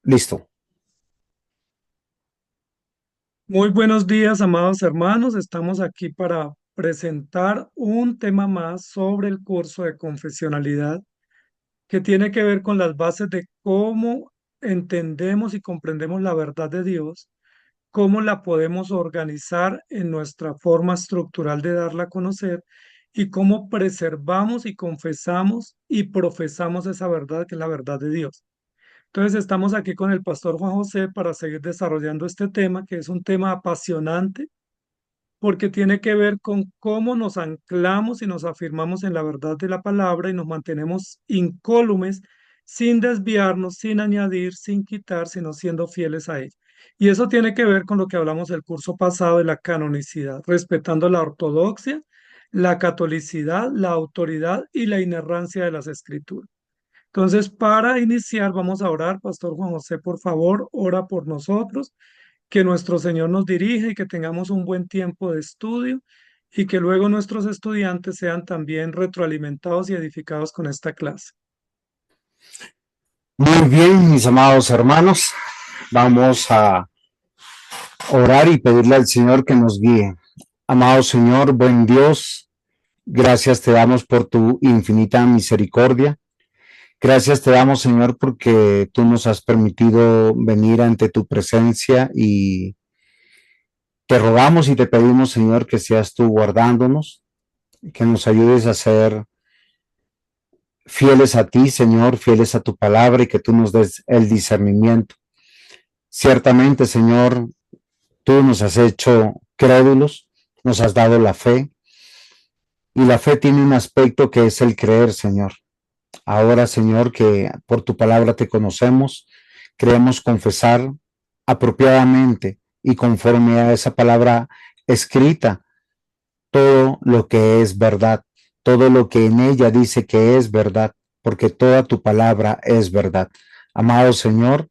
Listo. Muy buenos días, amados hermanos. Estamos aquí para presentar un tema más sobre el curso de confesionalidad que tiene que ver con las bases de cómo entendemos y comprendemos la verdad de Dios, cómo la podemos organizar en nuestra forma estructural de darla a conocer y cómo preservamos y confesamos y profesamos esa verdad que es la verdad de Dios. Entonces estamos aquí con el pastor Juan José para seguir desarrollando este tema, que es un tema apasionante porque tiene que ver con cómo nos anclamos y nos afirmamos en la verdad de la palabra y nos mantenemos incólumes sin desviarnos, sin añadir, sin quitar, sino siendo fieles a ella. Y eso tiene que ver con lo que hablamos el curso pasado de la canonicidad, respetando la ortodoxia, la catolicidad, la autoridad y la inerrancia de las escrituras. Entonces, para iniciar, vamos a orar. Pastor Juan José, por favor, ora por nosotros, que nuestro Señor nos dirija y que tengamos un buen tiempo de estudio y que luego nuestros estudiantes sean también retroalimentados y edificados con esta clase. Muy bien, mis amados hermanos. Vamos a orar y pedirle al Señor que nos guíe. Amado Señor, buen Dios, gracias te damos por tu infinita misericordia. Gracias te damos, Señor, porque tú nos has permitido venir ante tu presencia y te rogamos y te pedimos, Señor, que seas tú guardándonos, que nos ayudes a ser fieles a ti, Señor, fieles a tu palabra y que tú nos des el discernimiento. Ciertamente, Señor, tú nos has hecho crédulos, nos has dado la fe y la fe tiene un aspecto que es el creer, Señor. Ahora, Señor, que por tu palabra te conocemos, creemos confesar apropiadamente y conforme a esa palabra escrita todo lo que es verdad, todo lo que en ella dice que es verdad, porque toda tu palabra es verdad. Amado Señor,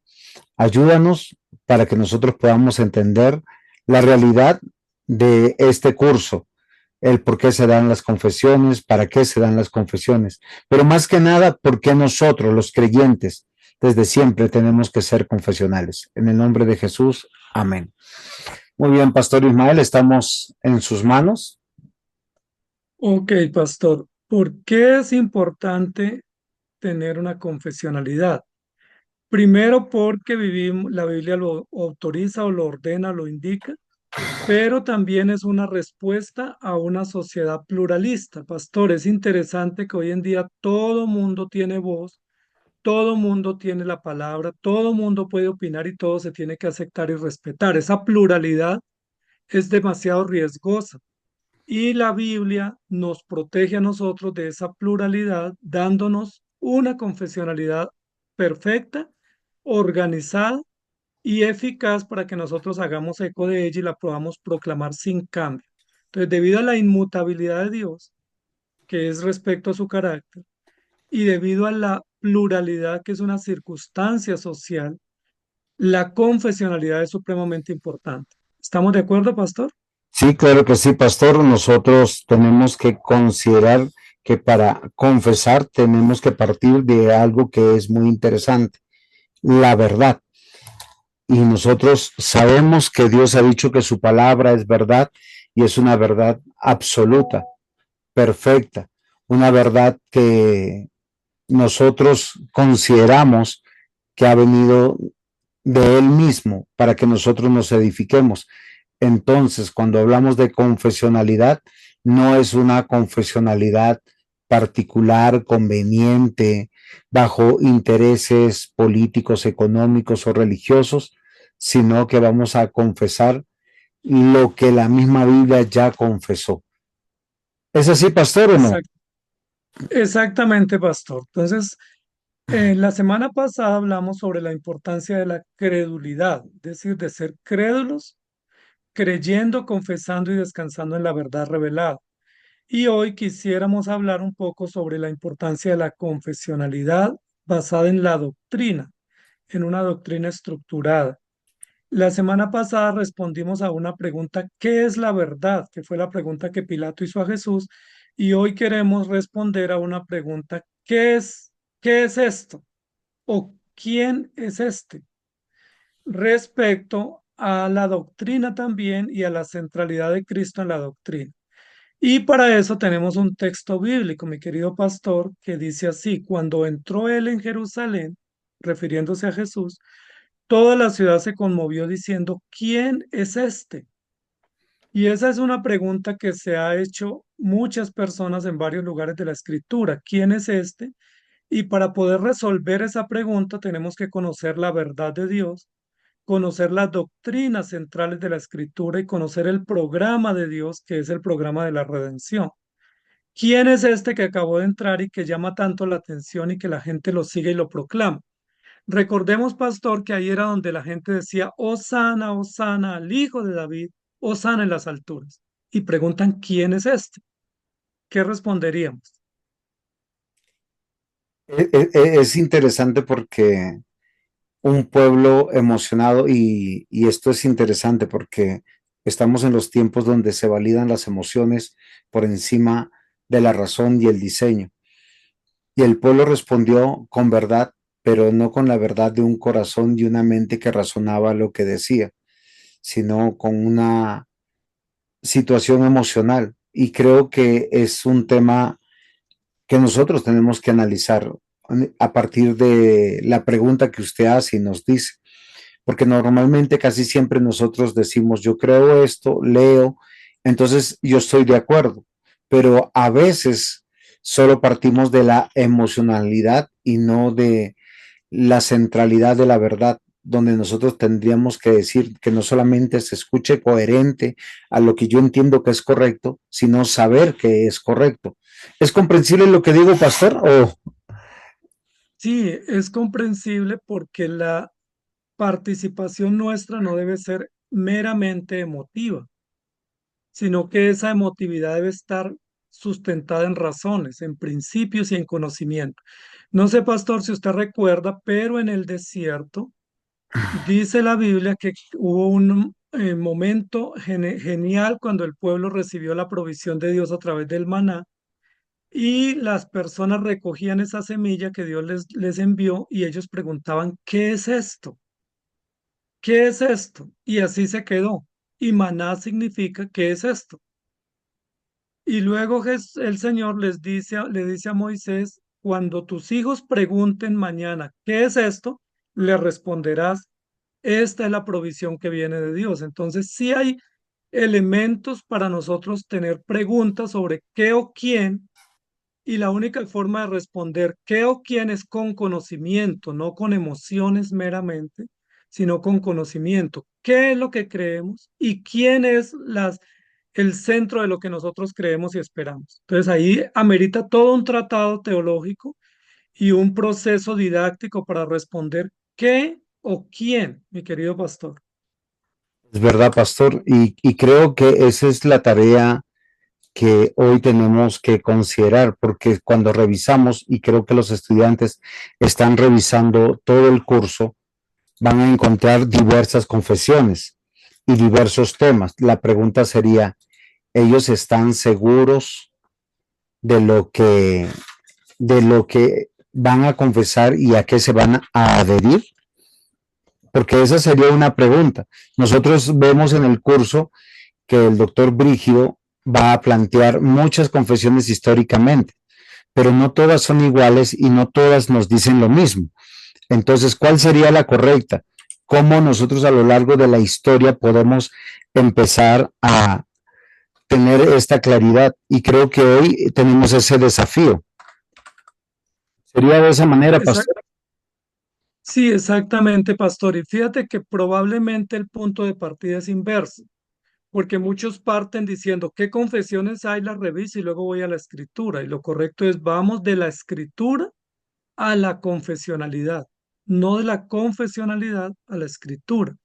ayúdanos para que nosotros podamos entender la realidad de este curso, el por qué se dan las confesiones, para qué se dan las confesiones, pero más que nada, por qué nosotros, los creyentes, desde siempre tenemos que ser confesionales. En el nombre de Jesús, amén. Muy bien, Pastor Ismael, estamos en sus manos. Ok, pastor, ¿por qué es importante tener una confesionalidad? Primero porque vivimos, la Biblia lo autoriza o lo ordena, lo indica, pero también es una respuesta a una sociedad pluralista. Pastor, es interesante que hoy en día todo mundo tiene voz, todo mundo tiene la palabra, todo mundo puede opinar y todo se tiene que aceptar y respetar. Esa pluralidad es demasiado riesgosa y la Biblia nos protege a nosotros de esa pluralidad, dándonos una confesionalidad perfecta, organizada y eficaz para que nosotros hagamos eco de ella y la podamos proclamar sin cambio. Entonces, debido a la inmutabilidad de Dios, que es respecto a su carácter, y debido a la pluralidad, que es una circunstancia social, la confesionalidad es supremamente importante. ¿Estamos de acuerdo, pastor? Sí, claro que sí, pastor. Nosotros tenemos que considerar que para confesar tenemos que partir de algo que es muy interesante, la verdad. Y nosotros sabemos que Dios ha dicho que su palabra es verdad y es una verdad absoluta, perfecta, una verdad que nosotros consideramos que ha venido de Él mismo para que nosotros nos edifiquemos. Entonces, cuando hablamos de confesionalidad, no es una confesionalidad particular, conveniente, bajo intereses políticos, económicos o religiosos, sino que vamos a confesar lo que la misma Biblia ya confesó. ¿Es así, pastor, o no? Exact- Exactamente, pastor. Entonces, la semana pasada hablamos sobre la importancia de la credulidad, es decir, de ser crédulos, creyendo, confesando y descansando en la verdad revelada. Y hoy quisiéramos hablar un poco sobre la importancia de la confesionalidad basada en la doctrina, en una doctrina estructurada. La semana pasada respondimos a una pregunta, ¿qué es la verdad? Que fue la pregunta que Pilato hizo a Jesús. Y hoy queremos responder a una pregunta, qué es esto? ¿O quién es este? respecto a la doctrina también y a la centralidad de Cristo en la doctrina. Y para eso tenemos un texto bíblico, mi querido pastor, que dice así: cuando entró él en Jerusalén, refiriéndose a Jesús, toda la ciudad se conmovió diciendo, ¿quién es este? Y esa es una pregunta que se ha hecho muchas personas en varios lugares de la escritura. ¿Quién es este? Y para poder resolver esa pregunta tenemos que conocer la verdad de Dios, conocer las doctrinas centrales de la escritura y conocer el programa de Dios, que es el programa de la redención. ¿Quién es este que acabó de entrar y que llama tanto la atención y que la gente lo sigue y lo proclama? Recordemos, pastor, que ahí era donde la gente decía, Hosana, Hosana al Hijo de David, Hosana en las alturas. Y preguntan, ¿quién es este? ¿Qué responderíamos? Es interesante porque un pueblo emocionado y esto es interesante porque estamos en los tiempos donde se validan las emociones por encima de la razón y el diseño. Y el pueblo respondió con verdad, pero no con la verdad de un corazón y una mente que razonaba lo que decía, sino con una situación emocional. Y creo que es un tema que nosotros tenemos que analizar a partir de la pregunta que usted hace y nos dice, porque normalmente casi siempre nosotros decimos, yo creo esto, leo, entonces yo estoy de acuerdo, pero a veces solo partimos de la emocionalidad y no de la centralidad de la verdad, donde nosotros tendríamos que decir que no solamente se escuche coherente a lo que yo entiendo que es correcto, sino saber que es correcto. ¿Es comprensible lo que digo, pastor? ¿O Sí, es comprensible porque la participación nuestra no debe ser meramente emotiva, sino que esa emotividad debe estar sustentada en razones, en principios y en conocimiento. No sé, pastor, si usted recuerda, pero en el desierto dice la Biblia que hubo un momento genial cuando el pueblo recibió la provisión de Dios a través del maná y las personas recogían esa semilla que Dios les envió y ellos preguntaban, ¿qué es esto? ¿Qué es esto? Y así se quedó. Y maná significa, ¿qué es esto? Y luego el Señor le dice a Moisés, cuando tus hijos pregunten mañana, ¿qué es esto? Le responderás, esta es la provisión que viene de Dios. Entonces, sí hay elementos para nosotros tener preguntas sobre qué o quién, y la única forma de responder qué o quién es con conocimiento, no con emociones meramente, sino con conocimiento. ¿Qué es lo que creemos y quién es el centro de lo que nosotros creemos y esperamos? Entonces ahí amerita todo un tratado teológico y un proceso didáctico para responder qué o quién, mi querido pastor. es verdad, pastor? Y creo que esa es la tarea que hoy tenemos que considerar, porque cuando revisamos, y creo que los estudiantes están revisando todo el curso, van a encontrar diversas confesiones y diversos temas. La pregunta sería, ¿ellos están seguros de de lo que van a confesar y a qué se van a adherir? Porque esa sería una pregunta. Nosotros vemos en el curso que el doctor Brígido va a plantear muchas confesiones históricamente, pero no todas son iguales y no todas nos dicen lo mismo. Entonces, ¿cuál sería la correcta? ¿Cómo nosotros a lo largo de la historia podemos empezar a tener esta claridad? Y creo que hoy tenemos ese desafío. Sería de esa manera, Esa- pastor. sí, exactamente, pastor. Y fíjate que probablemente el punto de partida es inverso, porque muchos parten diciendo, ¿qué confesiones hay? Las reviso y luego voy a la escritura. Y lo correcto es, vamos de la escritura a la confesionalidad, no de la confesionalidad a la escritura.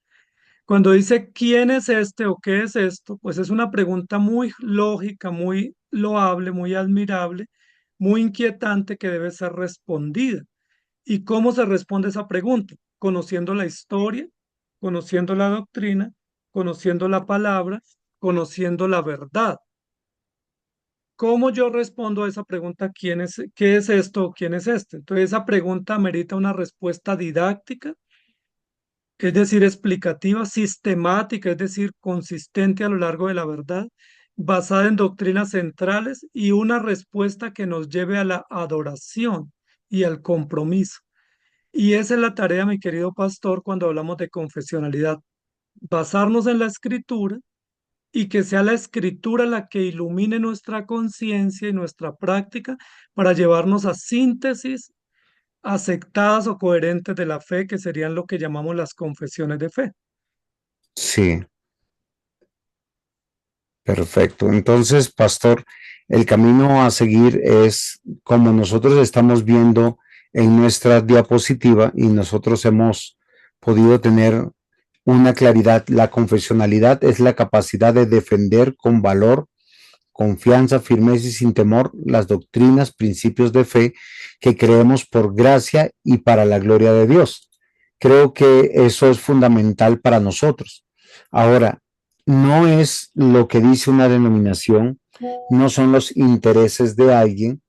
Cuando dice, ¿quién es este o qué es esto? Pues es una pregunta muy lógica, muy loable, muy admirable, muy inquietante que debe ser respondida. ¿Y cómo se responde esa pregunta? Conociendo la historia, conociendo la doctrina, conociendo la palabra, conociendo la verdad. ¿Cómo yo respondo a esa pregunta? ¿Qué es esto? ¿Quién es este? Entonces, esa pregunta merita una respuesta didáctica, es decir, explicativa, sistemática, es decir, consistente a lo largo de la verdad, basada en doctrinas centrales y una respuesta que nos lleve a la adoración y al compromiso. Y esa es la tarea, mi querido pastor, cuando hablamos de confesionalidad, basarnos en la escritura y que sea la escritura la que ilumine nuestra conciencia y nuestra práctica para llevarnos a síntesis aceptadas o coherentes de la fe, que serían lo que llamamos las confesiones de fe. Sí, perfecto. Entonces, pastor, el camino a seguir es como nosotros estamos viendo en nuestra diapositiva y nosotros hemos podido tener una claridad. La confesionalidad es la capacidad de defender con valor, confianza, firmeza y sin temor las doctrinas, principios de fe que creemos por gracia y para la gloria de Dios. Creo que eso es fundamental para nosotros. Ahora, no es lo que dice una denominación, no son los intereses de alguien,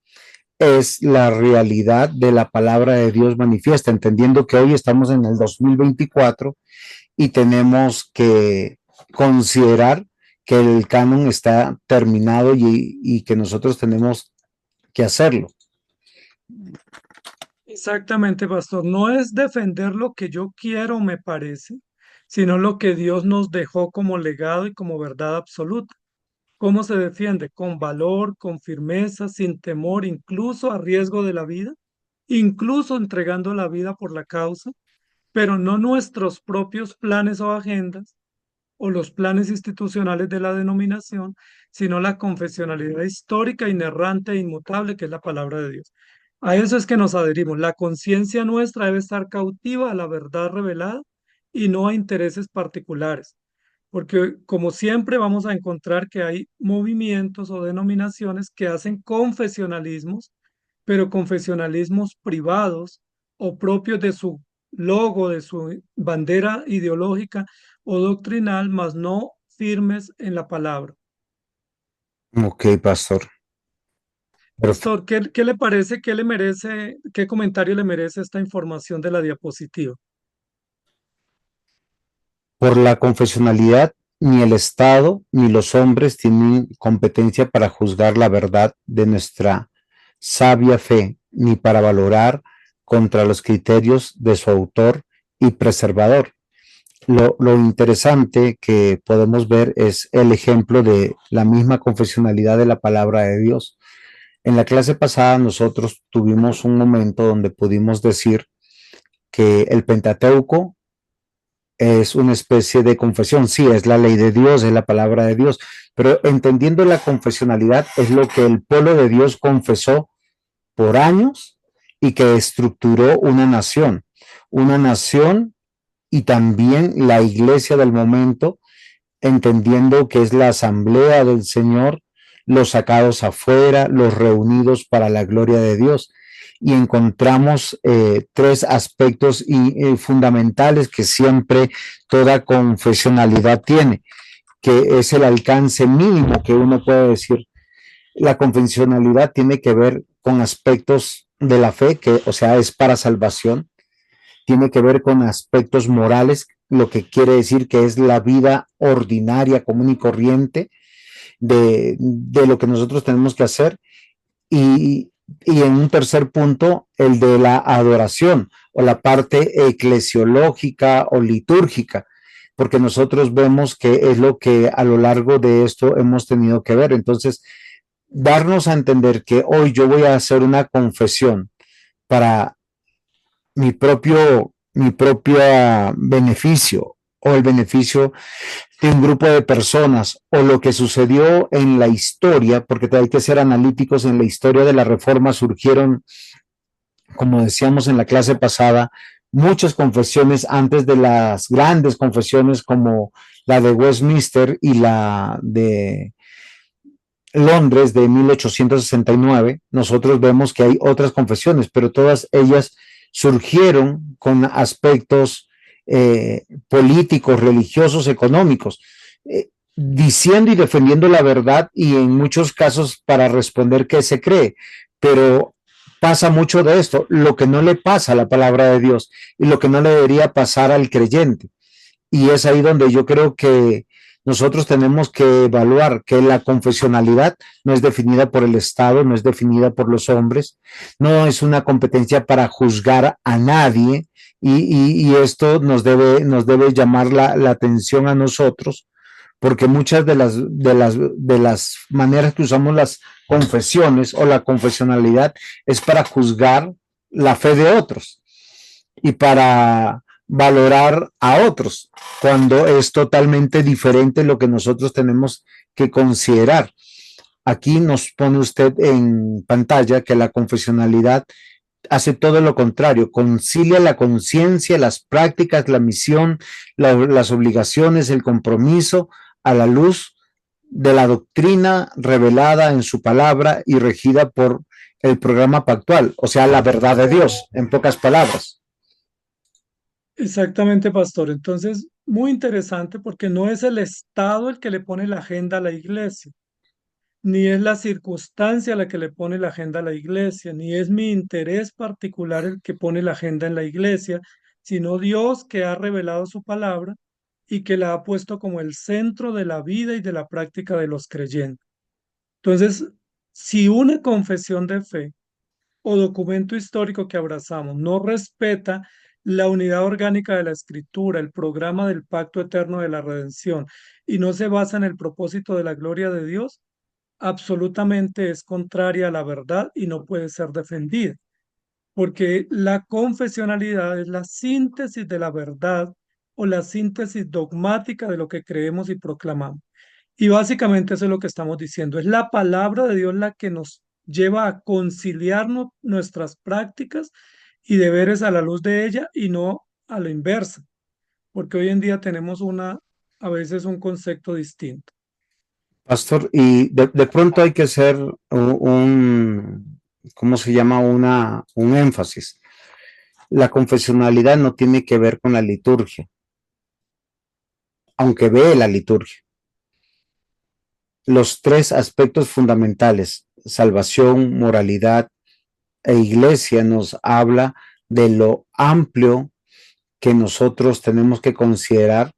es la realidad de la palabra de Dios manifiesta, entendiendo que hoy estamos en el 2024 y tenemos que considerar que el canon está terminado y que nosotros tenemos que hacerlo. Exactamente, pastor. No es defender lo que yo quiero o me parece, sino lo que Dios nos dejó como legado y como verdad absoluta. ¿Cómo se defiende? Con valor, con firmeza, sin temor, incluso a riesgo de la vida, incluso entregando la vida por la causa, pero no nuestros propios planes o agendas o los planes institucionales de la denominación, sino la confesionalidad histórica, inerrante e inmutable que es la palabra de Dios. A eso es que nos adherimos. La conciencia nuestra debe estar cautiva a la verdad revelada y no a intereses particulares, porque como siempre vamos a encontrar que hay movimientos o denominaciones que hacen confesionalismos, pero confesionalismos privados o propios de su logo, de su bandera ideológica o doctrinal, mas no firmes en la palabra. Ok, pastor. Perfecto. Pastor, ¿qué le parece, qué le merece, qué comentario le merece esta información de la diapositiva? Por la confesionalidad, ni el Estado ni los hombres tienen competencia para juzgar la verdad de nuestra sabia fe, ni para valorar contra los criterios de su autor y preservador. Lo interesante que podemos ver es el ejemplo de la misma confesionalidad de la palabra de Dios. En la clase pasada nosotros tuvimos un momento donde pudimos decir que el Pentateuco es una especie de confesión, sí, es la ley de Dios, es la palabra de Dios, pero entendiendo la confesionalidad es lo que el pueblo de Dios confesó por años y que estructuró una nación y también la iglesia del momento, entendiendo que es la asamblea del Señor, los sacados afuera, los reunidos para la gloria de Dios. Y encontramos tres aspectos fundamentales que siempre toda confesionalidad tiene, que es el alcance mínimo que uno puede decir. La confesionalidad tiene que ver con aspectos de la fe, que, o sea, es para salvación, tiene que ver con aspectos morales, lo que quiere decir que es la vida ordinaria, común y corriente de lo que nosotros tenemos que hacer. Y en un tercer punto, el de la adoración o la parte eclesiológica o litúrgica, porque nosotros vemos que es lo que a lo largo de esto hemos tenido que ver. Entonces, darnos a entender que hoy yo voy a hacer una confesión para mi propio beneficio o el beneficio de un grupo de personas o lo que sucedió en la historia, porque hay que ser analíticos. En la historia de la Reforma surgieron, como decíamos en la clase pasada, muchas confesiones antes de las grandes confesiones como la de Westminster y la de Londres de 1869. Nosotros vemos que hay otras confesiones, pero todas ellas surgieron con aspectos políticos, religiosos, económicos, diciendo y defendiendo la verdad y en muchos casos para responder qué se cree, pero pasa mucho de esto, lo que no le pasa a la palabra de Dios y lo que no le debería pasar al creyente. Y es ahí donde yo creo que nosotros tenemos que evaluar que la confesionalidad no es definida por el Estado, no es definida por los hombres, no es una competencia para juzgar a nadie y esto nos debe llamar la atención a nosotros porque muchas de las maneras que usamos las confesiones o la confesionalidad es para juzgar la fe de otros y para valorar a otros, cuando es totalmente diferente lo que nosotros tenemos que considerar. Aquí nos pone usted en pantalla que la confesionalidad hace todo lo contrario, concilia la conciencia, las prácticas, la misión, las obligaciones, el compromiso a la luz de la doctrina revelada en su palabra y regida por el programa pactual, o sea, la verdad de Dios, en pocas palabras. Exactamente, pastor. Entonces, muy interesante porque no es el Estado el que le pone la agenda a la iglesia, ni es la circunstancia la que le pone la agenda a la iglesia, ni es mi interés particular el que pone la agenda en la iglesia, sino Dios que ha revelado su palabra y que la ha puesto como el centro de la vida y de la práctica de los creyentes. Entonces, si una confesión de fe o documento histórico que abrazamos no respeta la unidad orgánica de la escritura, el programa del pacto eterno de la redención, y no se basa en el propósito de la gloria de Dios, absolutamente es contraria a la verdad y no puede ser defendida, porque la confesionalidad es la síntesis de la verdad o la síntesis dogmática de lo que creemos y proclamamos. Y básicamente eso es lo que estamos diciendo. Es la palabra de Dios la que nos lleva a conciliar nuestras prácticas y deberes a la luz de ella y no a la inversa, porque hoy en día tenemos a veces un concepto distinto. Pastor, y de pronto hay que hacer ¿cómo se llama? Un énfasis. La confesionalidad no tiene que ver con la liturgia, aunque ve la liturgia. Los tres aspectos fundamentales, salvación, moralidad e iglesia, nos habla de lo amplio que nosotros tenemos que considerar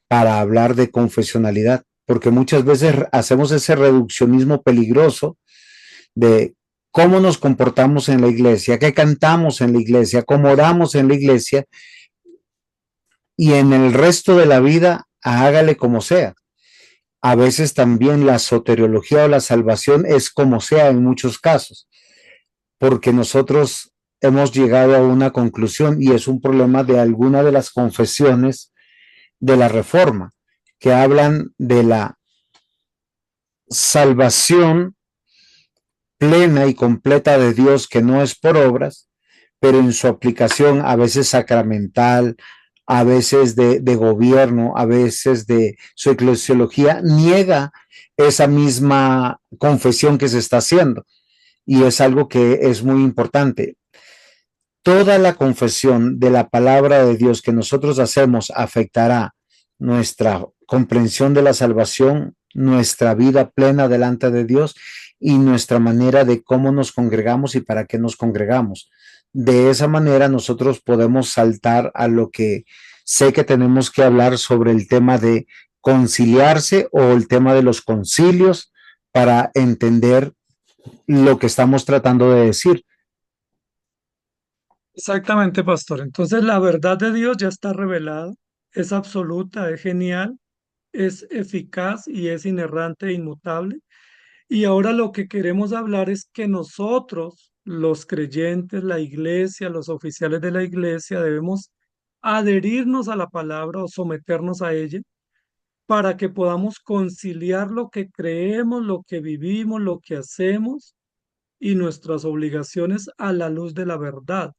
para hablar de confesionalidad, porque muchas veces hacemos ese reduccionismo peligroso de cómo nos comportamos en la iglesia, qué cantamos en la iglesia, cómo oramos en la iglesia, y en el resto de la vida hágale como sea. A veces también la soteriología o la salvación es como sea en muchos casos, porque nosotros hemos llegado a una conclusión y es un problema de alguna de las confesiones de la Reforma, que hablan de la salvación plena y completa de Dios que no es por obras, pero en su aplicación a veces sacramental, a veces de gobierno, a veces de su eclesiología, niega esa misma confesión que se está haciendo. Y es algo que es muy importante. Toda la confesión de la palabra de Dios que nosotros hacemos afectará nuestra comprensión de la salvación, nuestra vida plena delante de Dios y nuestra manera de cómo nos congregamos y para qué nos congregamos. De esa manera nosotros podemos saltar a lo que sé que tenemos que hablar sobre el tema de conciliarse o el tema de los concilios para entender lo que estamos tratando de decir. Exactamente, pastor. Entonces la verdad de Dios ya está revelada, es absoluta, es genial, es eficaz y es inerrante e inmutable. Y ahora lo que queremos hablar es que nosotros, los creyentes, la iglesia, los oficiales de la iglesia, debemos adherirnos a la palabra o someternos a ella para que podamos conciliar lo que creemos, lo que vivimos, lo que hacemos y nuestras obligaciones a la luz de la verdad.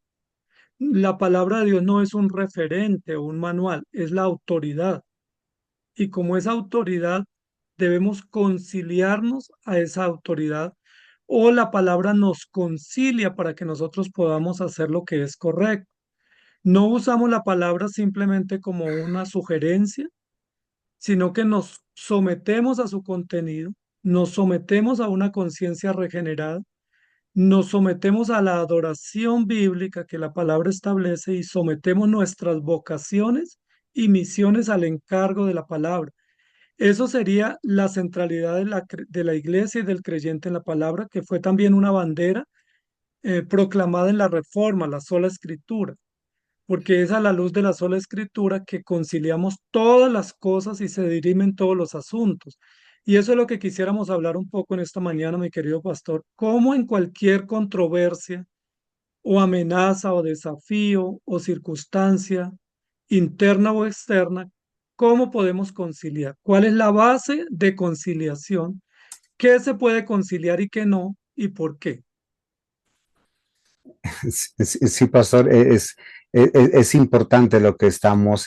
La palabra de Dios no es un referente o un manual, es la autoridad. Y como esa autoridad, debemos conciliarnos a esa autoridad o la palabra nos concilia para que nosotros podamos hacer lo que es correcto. No usamos la palabra simplemente como una sugerencia, sino que nos sometemos a su contenido, nos sometemos a una conciencia regenerada nos sometemos a la adoración bíblica que la palabra establece y sometemos nuestras vocaciones y misiones al encargo de la palabra. Eso sería la centralidad de la iglesia y del creyente en la palabra, que fue también una bandera proclamada en la Reforma, la sola escritura, porque es a la luz de la sola escritura que conciliamos todas las cosas y se dirimen todos los asuntos. Y eso es lo que quisiéramos hablar un poco en esta mañana, mi querido pastor, cómo en cualquier controversia o amenaza o desafío o circunstancia interna o externa, cómo podemos conciliar, cuál es la base de conciliación, qué se puede conciliar y qué no, y por qué. Sí, sí, pastor, es importante lo que estamos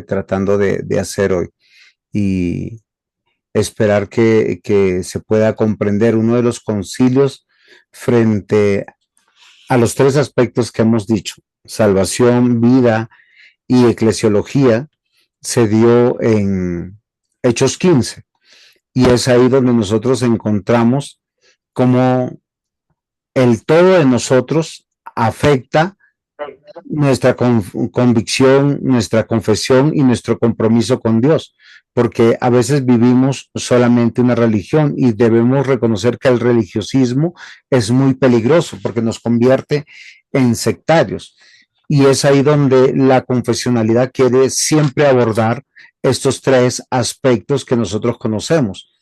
tratando de hacer hoy y esperar que se pueda comprender uno de los concilios frente a los tres aspectos que hemos dicho: salvación, vida y eclesiología. Se dio en Hechos 15 y es ahí donde nosotros encontramos cómo el todo de nosotros afecta nuestra convicción, nuestra confesión y nuestro compromiso con Dios, porque a veces vivimos solamente una religión y debemos reconocer que el religiosismo es muy peligroso porque nos convierte en sectarios. Y es ahí donde la confesionalidad quiere siempre abordar estos tres aspectos que nosotros conocemos.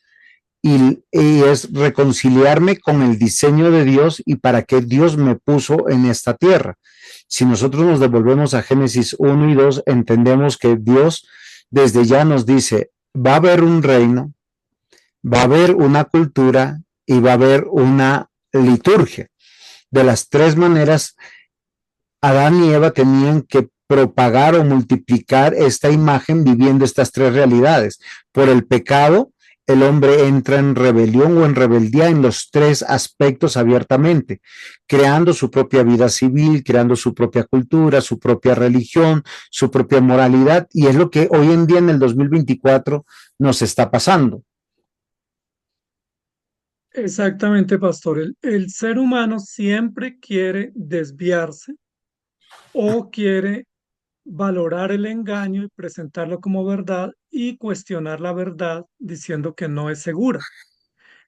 Y es reconciliarme con el diseño de Dios y para qué Dios me puso en esta tierra. Si nosotros nos devolvemos a Génesis 1 y 2, entendemos que Dios desde ya nos dice, va a haber un reino, va a haber una cultura y va a haber una liturgia. De las tres maneras, Adán y Eva tenían que propagar o multiplicar esta imagen viviendo estas tres realidades. Por el pecado, el hombre entra en rebelión o en rebeldía en los tres aspectos abiertamente, creando su propia vida civil, creando su propia cultura, su propia religión, su propia moralidad, y es lo que hoy en día en el 2024 nos está pasando. Exactamente, pastor. El ser humano siempre quiere desviarse o quiere valorar el engaño y presentarlo como verdad y cuestionar la verdad diciendo que no es segura.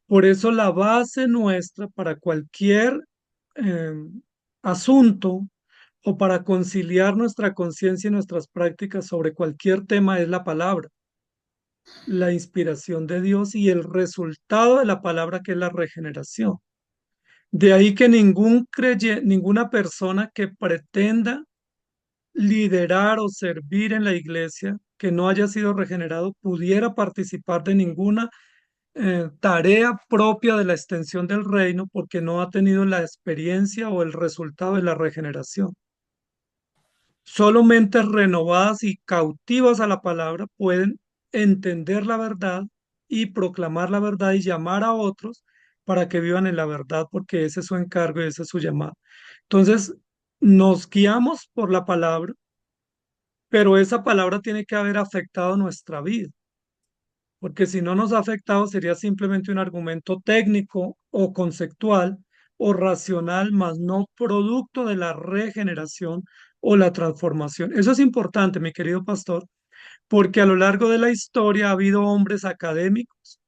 Por eso la base nuestra para cualquier eh, asunto o para conciliar nuestra conciencia y nuestras prácticas sobre cualquier tema es la palabra, la inspiración de Dios y el resultado de la palabra que es la regeneración. De ahí que ninguna persona que pretenda liderar o servir en la iglesia que no haya sido regenerado pudiera participar de ninguna tarea propia de la extensión del reino porque no ha tenido la experiencia o el resultado de la regeneración. Solo mentes renovadas y cautivas a la palabra pueden entender la verdad y proclamar la verdad y llamar a otros para que vivan en la verdad, porque ese es su encargo y ese es su llamado. Entonces, nos guiamos por la palabra, pero esa palabra tiene que haber afectado nuestra vida, porque si no nos ha afectado sería simplemente un argumento técnico o conceptual o racional, más no producto de la regeneración o la transformación. Eso es importante, mi querido pastor, porque a lo largo de la historia ha habido hombres académicos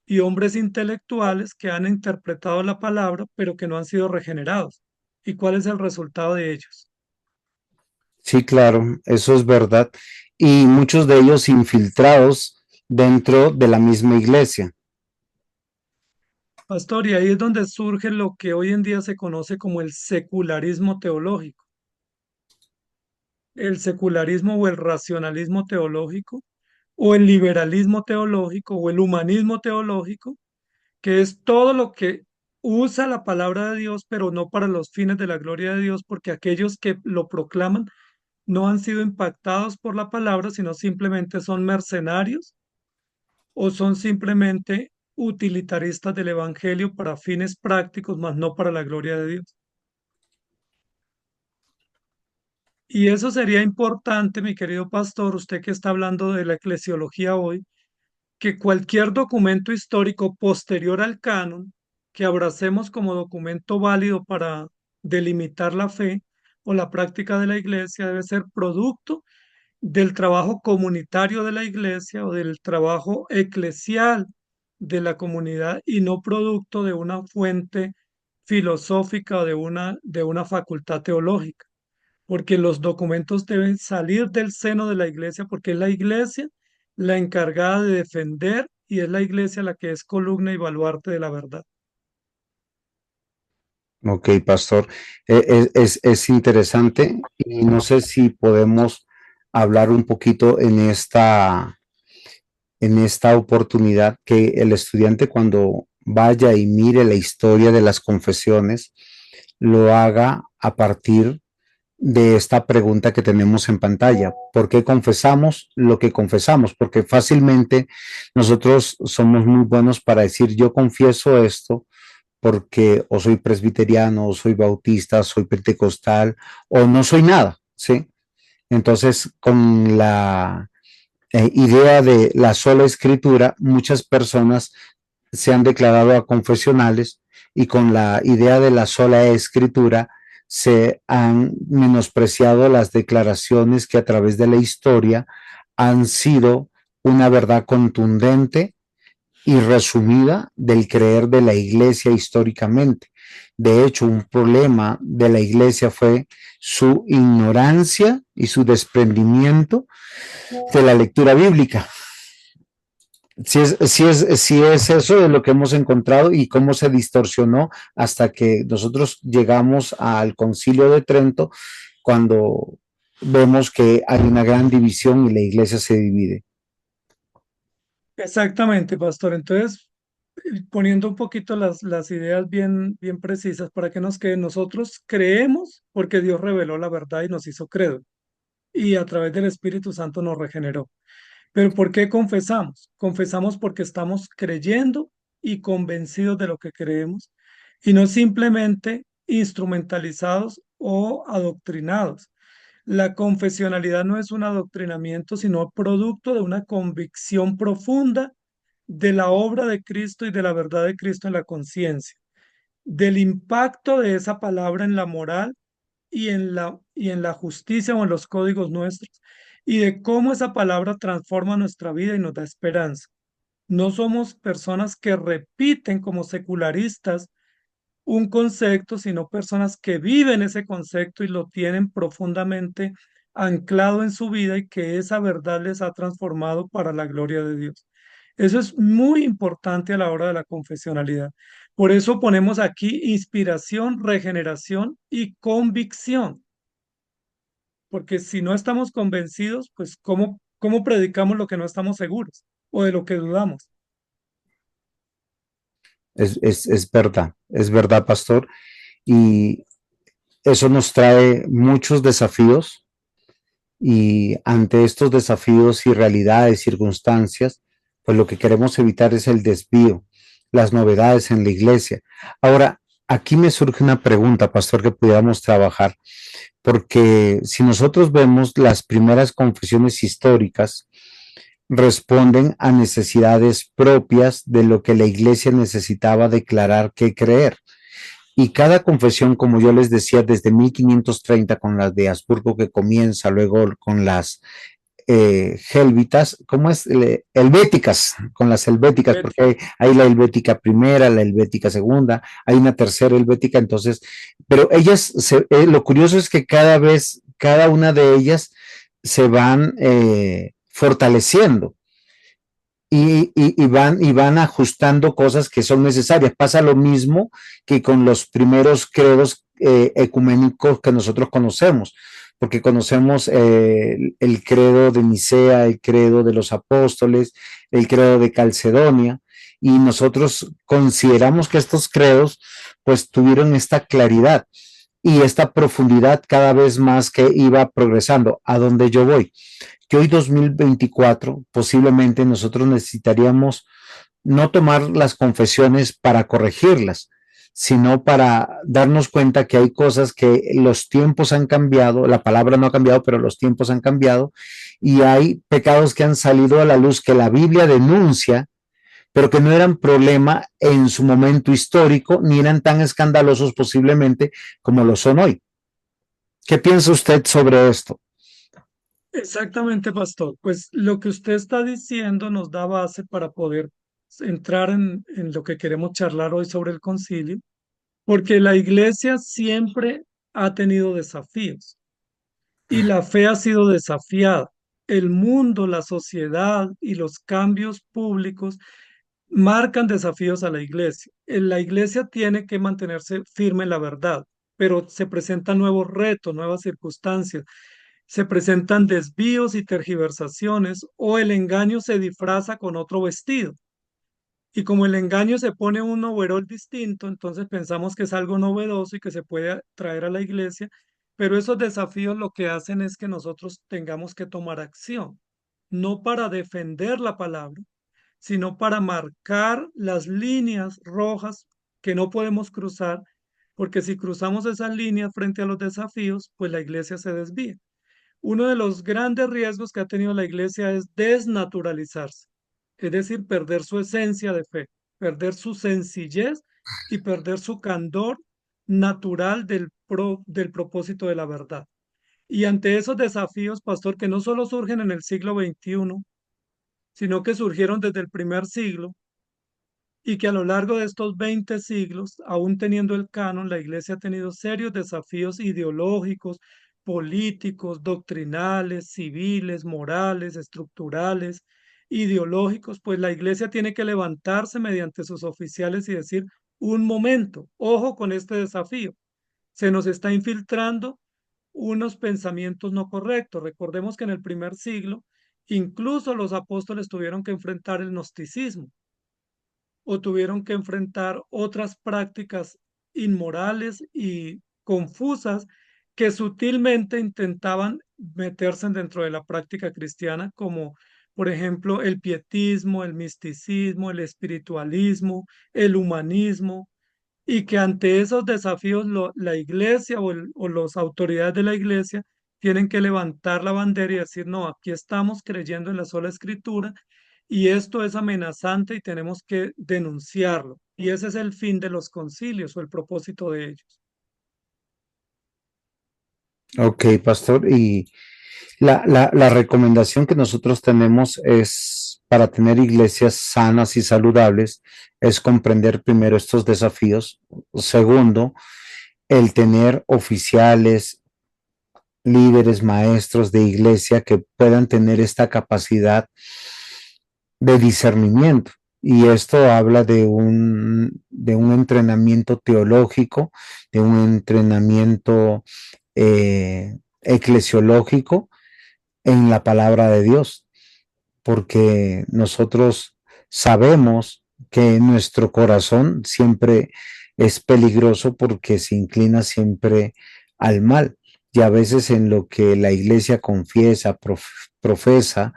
y hombres intelectuales que han interpretado la palabra, pero que no han sido regenerados. ¿Y cuál es el resultado de ellos? Sí, claro, eso es verdad. Y muchos de ellos infiltrados dentro de la misma iglesia. Pastor, y ahí es donde surge lo que hoy en día se conoce como el secularismo teológico. El secularismo o el racionalismo teológico, o el liberalismo teológico, o el humanismo teológico, que es todo lo que usa la palabra de Dios, pero no para los fines de la gloria de Dios, porque aquellos que lo proclaman no han sido impactados por la palabra, sino simplemente son mercenarios o son simplemente utilitaristas del Evangelio para fines prácticos, mas no para la gloria de Dios. Y eso sería importante, mi querido pastor, usted que está hablando de la eclesiología hoy, que cualquier documento histórico posterior al canon que abracemos como documento válido para delimitar la fe o la práctica de la iglesia debe ser producto del trabajo comunitario de la iglesia o del trabajo eclesial de la comunidad y no producto de una fuente filosófica o de una facultad teológica, porque los documentos deben salir del seno de la iglesia, porque es la iglesia la encargada de defender y es la iglesia la que es columna y baluarte de la verdad. Ok, pastor. Es interesante y no sé si podemos hablar un poquito en esta oportunidad que el estudiante cuando vaya y mire la historia de las confesiones, lo haga a partir de esta pregunta que tenemos en pantalla. ¿Por qué confesamos lo que confesamos? Porque fácilmente nosotros somos muy buenos para decir yo confieso esto porque o soy presbiteriano, o soy bautista, soy pentecostal, o no soy nada, ¿sí? Entonces, con la idea de la sola escritura, muchas personas se han declarado a confesionales y con la idea de la sola escritura se han menospreciado las declaraciones que a través de la historia han sido una verdad contundente y resumida del creer de la iglesia históricamente. De hecho, un problema de la iglesia fue su ignorancia y su desprendimiento de la lectura bíblica. Si es eso de lo que hemos encontrado y cómo se distorsionó hasta que nosotros llegamos al Concilio de Trento, cuando vemos que hay una gran división y la iglesia se divide. Exactamente, pastor. Entonces, poniendo un poquito las ideas bien precisas para que nos queden, nosotros creemos porque Dios reveló la verdad y nos hizo credo y a través del Espíritu Santo nos regeneró. Pero ¿por qué confesamos? Confesamos porque estamos creyendo y convencidos de lo que creemos y no simplemente instrumentalizados o adoctrinados. La confesionalidad no es un adoctrinamiento, sino producto de una convicción profunda de la obra de Cristo y de la verdad de Cristo en la conciencia, del impacto de esa palabra en la moral y en la justicia o en los códigos nuestros, y de cómo esa palabra transforma nuestra vida y nos da esperanza. No somos personas que repiten como secularistas un concepto, sino personas que viven ese concepto y lo tienen profundamente anclado en su vida y que esa verdad les ha transformado para la gloria de Dios. Eso es muy importante a la hora de la confesionalidad. Por eso ponemos aquí inspiración, regeneración y convicción, porque si no estamos convencidos, pues ¿cómo predicamos lo que no estamos seguros o de lo que dudamos? Es verdad, pastor. Y eso nos trae muchos desafíos y ante estos desafíos y realidades, circunstancias, pues lo que queremos evitar es el desvío, las novedades en la iglesia. Ahora, aquí me surge una pregunta, pastor, que pudiéramos trabajar, porque si nosotros vemos las primeras confesiones históricas, responden a necesidades propias de lo que la iglesia necesitaba declarar que creer. Y cada confesión, como yo les decía, desde 1530 con las de Habsburgo que comienza, luego con las helvéticas, ¿cómo es? Helvéticas, con las helvéticas, porque hay la helvética primera, la helvética segunda, hay una tercera helvética, entonces, pero lo curioso es que cada una de ellas se van fortaleciendo y van ajustando cosas que son necesarias. Pasa lo mismo que con los primeros credos ecuménicos que nosotros conocemos, porque conocemos el credo de Nicea, el credo de los apóstoles, el credo de Calcedonia, y nosotros consideramos que estos credos pues tuvieron esta claridad y esta profundidad cada vez más que iba progresando. ¿A dónde yo voy? Que hoy 2024 posiblemente nosotros necesitaríamos no tomar las confesiones para corregirlas, sino para darnos cuenta que hay cosas que los tiempos han cambiado, la palabra no ha cambiado, pero los tiempos han cambiado y hay pecados que han salido a la luz que la Biblia denuncia, pero que no eran problema en su momento histórico, ni eran tan escandalosos posiblemente como lo son hoy. ¿Qué piensa usted sobre esto? Exactamente, pastor. Pues lo que usted está diciendo nos da base para poder entrar en lo que queremos charlar hoy sobre el concilio, porque la iglesia siempre ha tenido desafíos y la fe ha sido desafiada. El mundo, la sociedad y los cambios públicos marcan desafíos a la iglesia. La iglesia tiene que mantenerse firme en la verdad, pero se presentan nuevos retos, nuevas circunstancias, se presentan desvíos y tergiversaciones o el engaño se disfraza con otro vestido. Y como el engaño se pone un overol distinto, entonces pensamos que es algo novedoso y que se puede traer a la iglesia, pero esos desafíos lo que hacen es que nosotros tengamos que tomar acción, no para defender la palabra, sino para marcar las líneas rojas que no podemos cruzar, porque si cruzamos esas líneas frente a los desafíos, pues la iglesia se desvía. Uno de los grandes riesgos que ha tenido la iglesia es desnaturalizarse, es decir, perder su esencia de fe, perder su sencillez y perder su candor natural del propósito de la verdad. Y ante esos desafíos, pastor, que no solo surgen en el siglo XXI, sino que surgieron desde el primer siglo, y que a lo largo de estos 20 siglos, aún teniendo el canon, la Iglesia ha tenido serios desafíos ideológicos, políticos, doctrinales, civiles, morales, estructurales, ideológicos, pues la Iglesia tiene que levantarse mediante sus oficiales y decir, un momento, ojo con este desafío, se nos está infiltrando unos pensamientos no correctos. Recordemos que en el primer siglo, incluso los apóstoles tuvieron que enfrentar el gnosticismo o tuvieron que enfrentar otras prácticas inmorales y confusas que sutilmente intentaban meterse dentro de la práctica cristiana, como por ejemplo el pietismo, el misticismo, el espiritualismo, el humanismo, y que ante esos desafíos la iglesia o las autoridades de la iglesia tienen que levantar la bandera y decir, no, aquí estamos creyendo en la sola escritura y esto es amenazante y tenemos que denunciarlo. Y ese es el fin de los concilios o el propósito de ellos. Ok, pastor, y la recomendación que nosotros tenemos es para tener iglesias sanas y saludables, es comprender primero estos desafíos. Segundo, el tener oficiales, líderes, maestros de iglesia que puedan tener esta capacidad de discernimiento. Y esto habla de un entrenamiento teológico, de un entrenamiento eclesiológico en la palabra de Dios, porque nosotros sabemos que nuestro corazón siempre es peligroso porque se inclina siempre al mal. Y a veces en lo que la iglesia confiesa, profesa,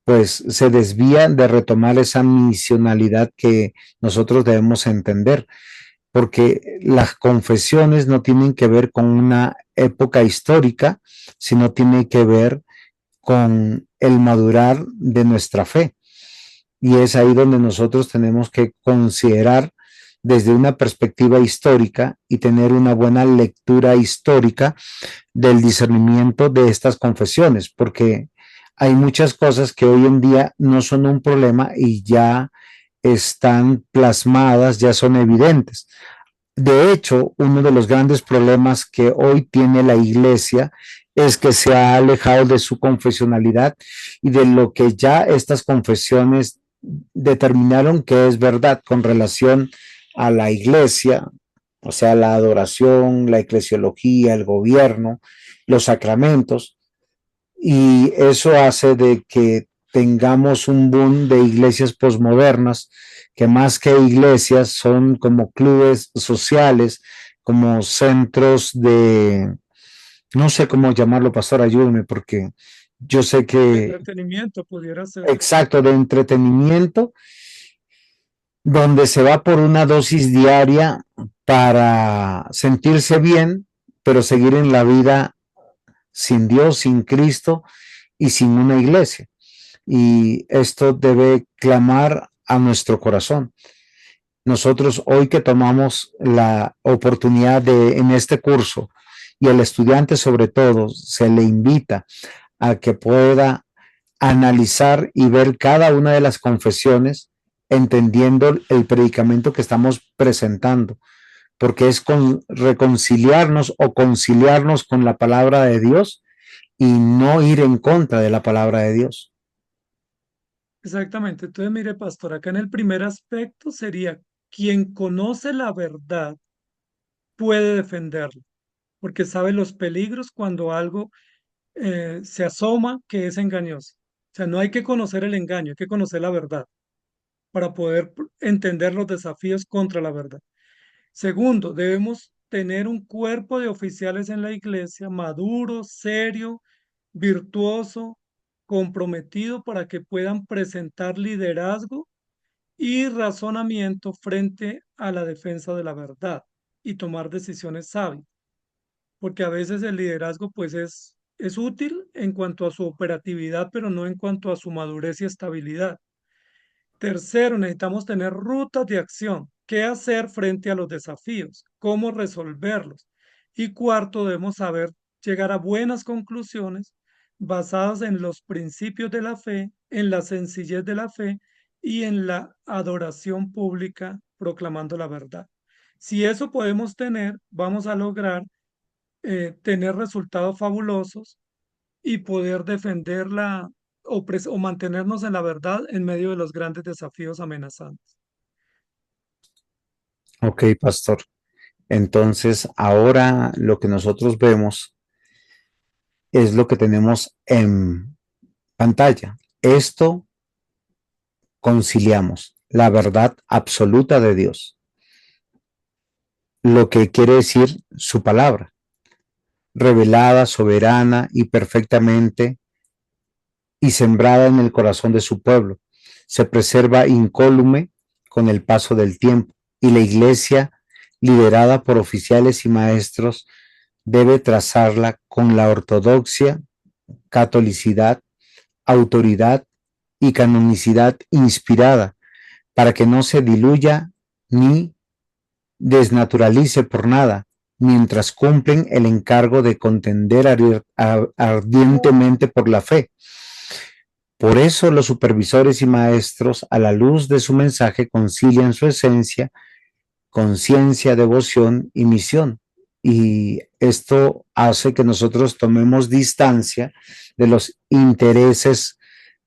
pues se desvían de retomar esa misionalidad que nosotros debemos entender, porque las confesiones no tienen que ver con una época histórica, sino tiene que ver con el madurar de nuestra fe. Y es ahí donde nosotros tenemos que considerar desde una perspectiva histórica y tener una buena lectura histórica del discernimiento de estas confesiones, porque hay muchas cosas que hoy en día no son un problema y ya están plasmadas, ya son evidentes. De hecho, uno de los grandes problemas que hoy tiene la iglesia es que se ha alejado de su confesionalidad y de lo que ya estas confesiones determinaron que es verdad con relación a la iglesia, o sea, la adoración, la eclesiología, el gobierno, los sacramentos, y eso hace de que tengamos un boom de iglesias posmodernas que más que iglesias son como clubes sociales, como centros de, no sé cómo llamarlo, pastor, ayúdeme, porque yo sé De que, entretenimiento pudiera ser. exacto, de entretenimiento, donde se va por una dosis diaria para sentirse bien, pero seguir en la vida sin Dios, sin Cristo y sin una iglesia. Y esto debe clamar a nuestro corazón. Nosotros hoy que tomamos la oportunidad de en este curso y el estudiante sobre todo se le invita a que pueda analizar y ver cada una de las confesiones entendiendo el predicamento que estamos presentando, porque es reconciliarnos o conciliarnos con la palabra de Dios y no ir en contra de la palabra de Dios. Exactamente. Entonces, mire, pastor, acá en el primer aspecto sería quien conoce la verdad puede defenderlo, porque sabe los peligros cuando algo se asoma que es engañoso. O sea, no hay que conocer el engaño, hay que conocer la verdad para poder entender los desafíos contra la verdad. Segundo, debemos tener un cuerpo de oficiales en la iglesia maduro, serio, virtuoso, comprometido para que puedan presentar liderazgo y razonamiento frente a la defensa de la verdad y tomar decisiones sabias, porque a veces el liderazgo pues es útil en cuanto a su operatividad, pero no en cuanto a su madurez y estabilidad. Tercero, necesitamos tener rutas de acción. ¿Qué hacer frente a los desafíos? ¿Cómo resolverlos? Y cuarto, debemos saber llegar a buenas conclusiones basadas en los principios de la fe, en la sencillez de la fe y en la adoración pública proclamando la verdad. Si eso podemos tener, vamos a lograr tener resultados fabulosos y poder defenderla o mantenernos en la verdad en medio de los grandes desafíos amenazantes. Ok, pastor. Entonces, ahora lo que nosotros vemos es lo que tenemos en pantalla. Esto conciliamos la verdad absoluta de Dios, lo que quiere decir su palabra, revelada, soberana y perfectamente y sembrada en el corazón de su pueblo. Se preserva incólume con el paso del tiempo y la iglesia, liderada por oficiales y maestros, debe trazarla con la ortodoxia, catolicidad, autoridad y canonicidad inspirada para que no se diluya ni desnaturalice por nada, mientras cumplen el encargo de contender ardientemente por la fe. Por eso los supervisores y maestros, a la luz de su mensaje, concilian su esencia, conciencia, devoción y misión. Y esto hace que nosotros tomemos distancia de los intereses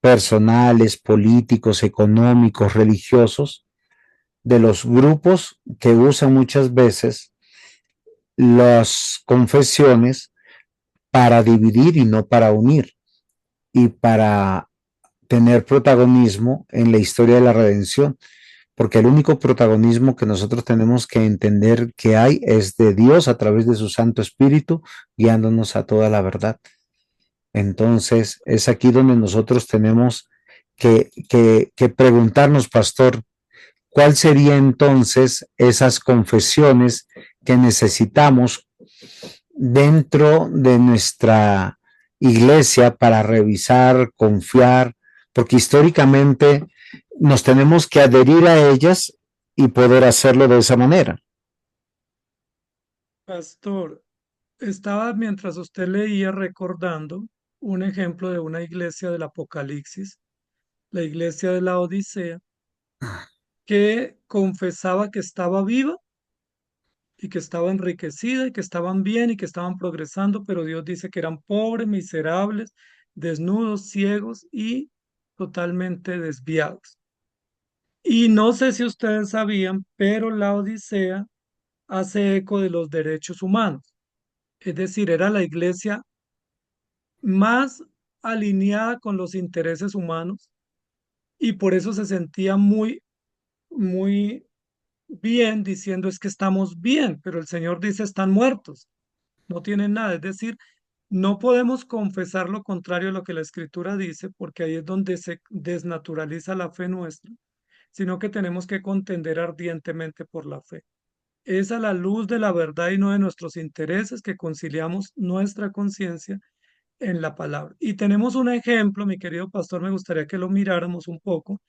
personales, políticos, económicos, religiosos, de los grupos que usan muchas veces las confesiones para dividir y no para unir, y para tener protagonismo en la historia de la redención, porque el único protagonismo que nosotros tenemos que entender que hay es de Dios a través de su Santo Espíritu, guiándonos a toda la verdad. Entonces, es aquí donde nosotros tenemos que preguntarnos, pastor, ¿cuál sería entonces esas confesiones que necesitamos dentro de nuestra iglesia para revisar, confiar, porque históricamente nos tenemos que adherir a ellas y poder hacerlo de esa manera? Pastor, estaba mientras usted leía recordando un ejemplo de una iglesia del Apocalipsis, la iglesia de la Odisea, que confesaba que estaba viva y que estaba enriquecida y que estaban bien y que estaban progresando, pero Dios dice que eran pobres, miserables, desnudos, ciegos y totalmente desviados. Y no sé si ustedes sabían, pero la Odisea hace eco de los derechos humanos. Es decir, era la iglesia más alineada con los intereses humanos y por eso se sentía muy bien diciendo es que estamos bien, pero el Señor dice están muertos, no tienen nada. Es decir, no podemos confesar lo contrario a lo que la Escritura dice, porque ahí es donde se desnaturaliza la fe nuestra, sino que tenemos que contender ardientemente por la fe. Es a la luz de la verdad y no de nuestros intereses que conciliamos nuestra conciencia en la palabra. Y tenemos un ejemplo, mi querido pastor, me gustaría que lo miráramos un poco,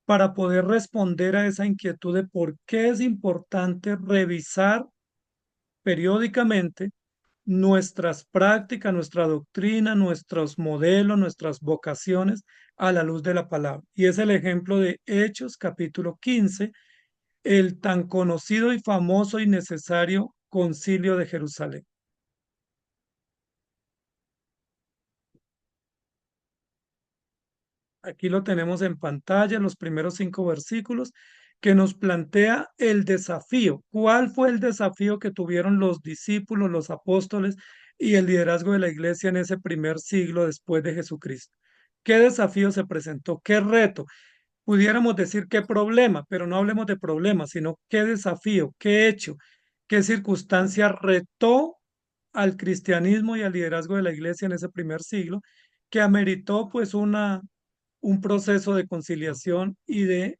para poder responder a esa inquietud de por qué es importante revisar periódicamente nuestras prácticas, nuestra doctrina, nuestros modelos, nuestras vocaciones a la luz de la palabra. Y es el ejemplo de Hechos capítulo 15, el tan conocido y famoso y necesario Concilio de Jerusalén. Aquí lo tenemos en pantalla, los primeros 5 versículos, que nos plantea el desafío. ¿Cuál fue el desafío que tuvieron los discípulos, los apóstoles y el liderazgo de la iglesia en ese primer siglo después de Jesucristo? ¿Qué desafío se presentó? ¿Qué reto? Pudiéramos decir qué problema, pero no hablemos de problemas, sino qué desafío, qué hecho, qué circunstancia retó al cristianismo y al liderazgo de la iglesia en ese primer siglo, que ameritó pues un proceso de conciliación y de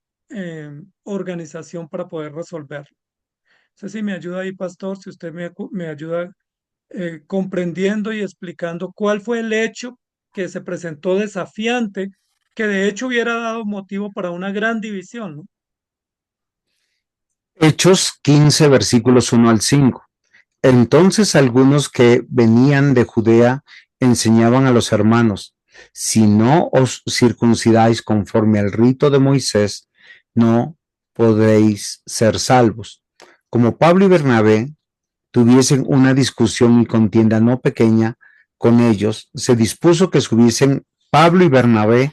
organización para poder resolverlo. No sé si me ayuda ahí, pastor, si usted me ayuda comprendiendo y explicando cuál fue el hecho que se presentó desafiante, que de hecho hubiera dado motivo para una gran división, ¿no? Hechos 15, versículos 1 al 5. Entonces algunos que venían de Judea enseñaban a los hermanos, si no os circuncidáis conforme al rito de Moisés, no podréis ser salvos. Como Pablo y Bernabé tuviesen una discusión y contienda no pequeña con ellos, se dispuso que subiesen Pablo y Bernabé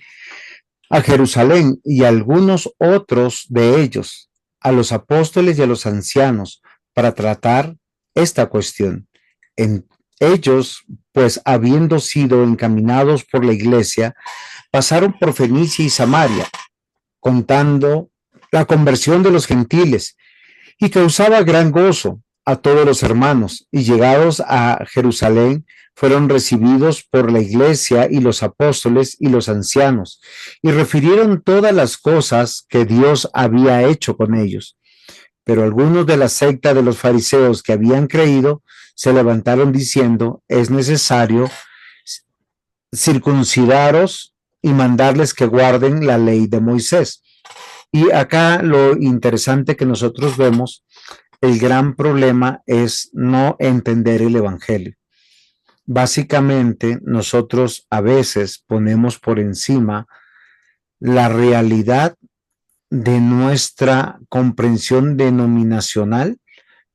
a Jerusalén y algunos otros de ellos, a los apóstoles y a los ancianos, para tratar esta cuestión. En ellos, pues habiendo sido encaminados por la iglesia, pasaron por Fenicia y Samaria, contando la conversión de los gentiles, y causaba gran gozo a todos los hermanos, y llegados a Jerusalén, fueron recibidos por la iglesia y los apóstoles y los ancianos, y refirieron todas las cosas que Dios había hecho con ellos. Pero algunos de la secta de los fariseos que habían creído se levantaron diciendo, es necesario circuncidaros y mandarles que guarden la ley de Moisés. Y acá lo interesante que nosotros vemos, el gran problema es no entender el evangelio. Básicamente, nosotros a veces ponemos por encima la realidad de nuestra comprensión denominacional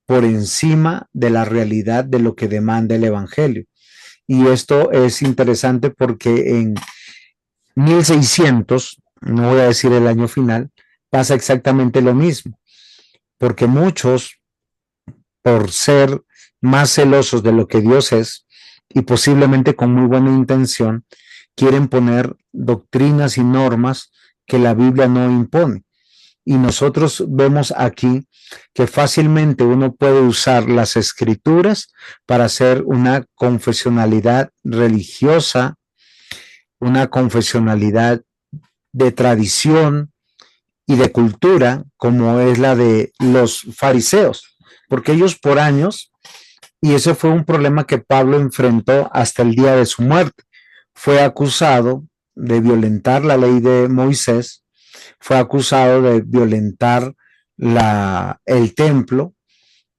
por encima de la realidad de lo que demanda el evangelio. Y esto es interesante porque en 1600, no voy a decir el año final, pasa exactamente lo mismo, porque muchos, por ser más celosos de lo que Dios es, y posiblemente con muy buena intención, quieren poner doctrinas y normas que la Biblia no impone. Y nosotros vemos aquí que fácilmente uno puede usar las escrituras para hacer una confesionalidad religiosa, una confesionalidad de tradición y de cultura, como es la de los fariseos, porque ellos por años, y ese fue un problema que Pablo enfrentó hasta el día de su muerte, fue acusado de violentar la ley de Moisés, fue acusado de violentar el templo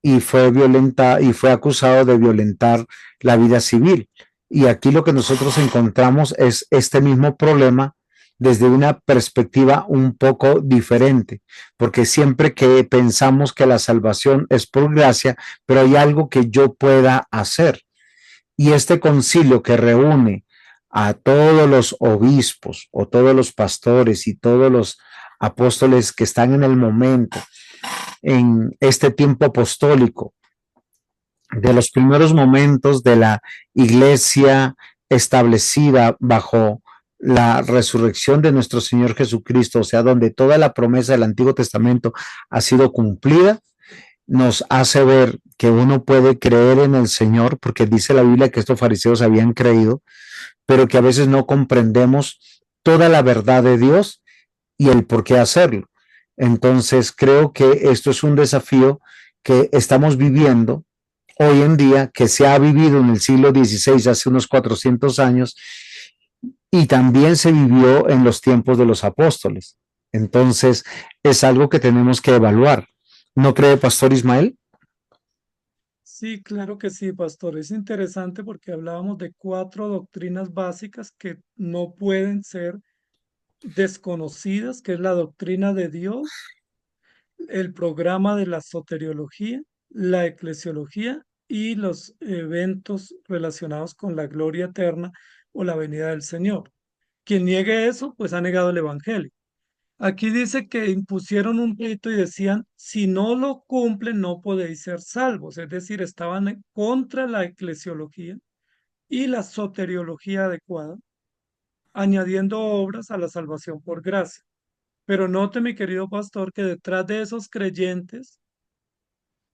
y fue acusado de violentar la vida civil. Y aquí lo que nosotros encontramos es este mismo problema desde una perspectiva un poco diferente, porque siempre que pensamos que la salvación es por gracia, pero hay algo que yo pueda hacer. Y este concilio que reúne a todos los obispos o todos los pastores y todos los apóstoles que están en el momento, en este tiempo apostólico, de los primeros momentos de la iglesia establecida bajo la resurrección de nuestro Señor Jesucristo, o sea, donde toda la promesa del Antiguo Testamento ha sido cumplida, nos hace ver que uno puede creer en el Señor, porque dice la Biblia que estos fariseos habían creído, pero que a veces no comprendemos toda la verdad de Dios y el por qué hacerlo. Entonces, creo que esto es un desafío que estamos viviendo hoy en día, que se ha vivido en el siglo XVI, hace unos 400 años, y también se vivió en los tiempos de los apóstoles. Entonces, es algo que tenemos que evaluar. ¿No cree, Pastor Ismael? Sí, claro que sí, pastor. Es interesante porque hablábamos de cuatro doctrinas básicas que no pueden ser desconocidas, que es la doctrina de Dios, el programa de la soteriología, la eclesiología y los eventos relacionados con la gloria eterna o la venida del Señor. Quien niegue eso, pues ha negado el Evangelio. Aquí dice que impusieron un rito y decían, si no lo cumplen, no podéis ser salvos. Es decir, estaban contra la eclesiología y la soteriología adecuada, añadiendo obras a la salvación por gracia. Pero note, mi querido pastor, que detrás de esos creyentes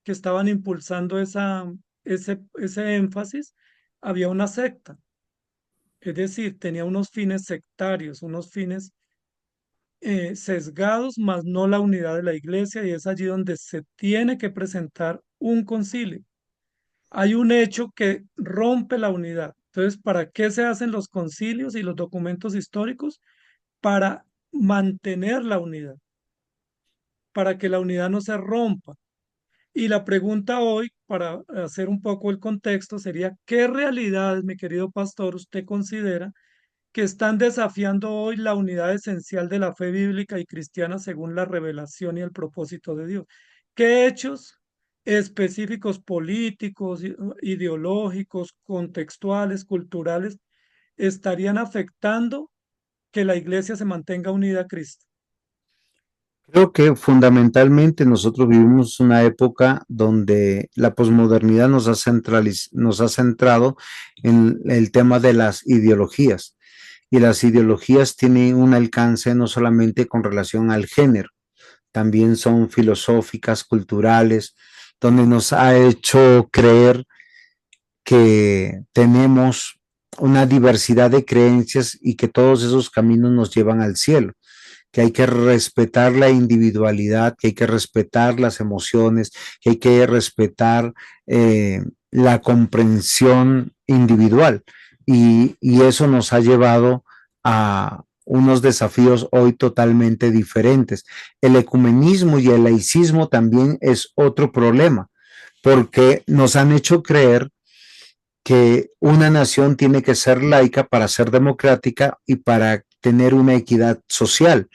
que estaban impulsando ese énfasis, había una secta. Es decir, tenía unos fines sectarios, unos fines sesgados, más no la unidad de la iglesia, y es allí donde se tiene que presentar un concilio. Hay un hecho que rompe la unidad. Entonces, ¿para qué se hacen los concilios y los documentos históricos? Para mantener la unidad, para que la unidad no se rompa. Y la pregunta hoy, para hacer un poco el contexto, sería, ¿qué realidades, mi querido pastor, usted considera que están desafiando hoy la unidad esencial de la fe bíblica y cristiana según la revelación y el propósito de Dios? ¿Qué hechos específicos políticos, ideológicos, contextuales, culturales estarían afectando que la iglesia se mantenga unida a Cristo? Creo que fundamentalmente nosotros vivimos una época donde la posmodernidad nos ha centrado en el tema de las ideologías. Y las ideologías tienen un alcance no solamente con relación al género, también son filosóficas, culturales, donde nos ha hecho creer que tenemos una diversidad de creencias y que todos esos caminos nos llevan al cielo, que hay que respetar la individualidad, que hay que respetar las emociones, que hay que respetar la comprensión individual. Y eso nos ha llevado a unos desafíos hoy totalmente diferentes. El ecumenismo y el laicismo también es otro problema, porque nos han hecho creer que una nación tiene que ser laica para ser democrática y para tener una equidad social.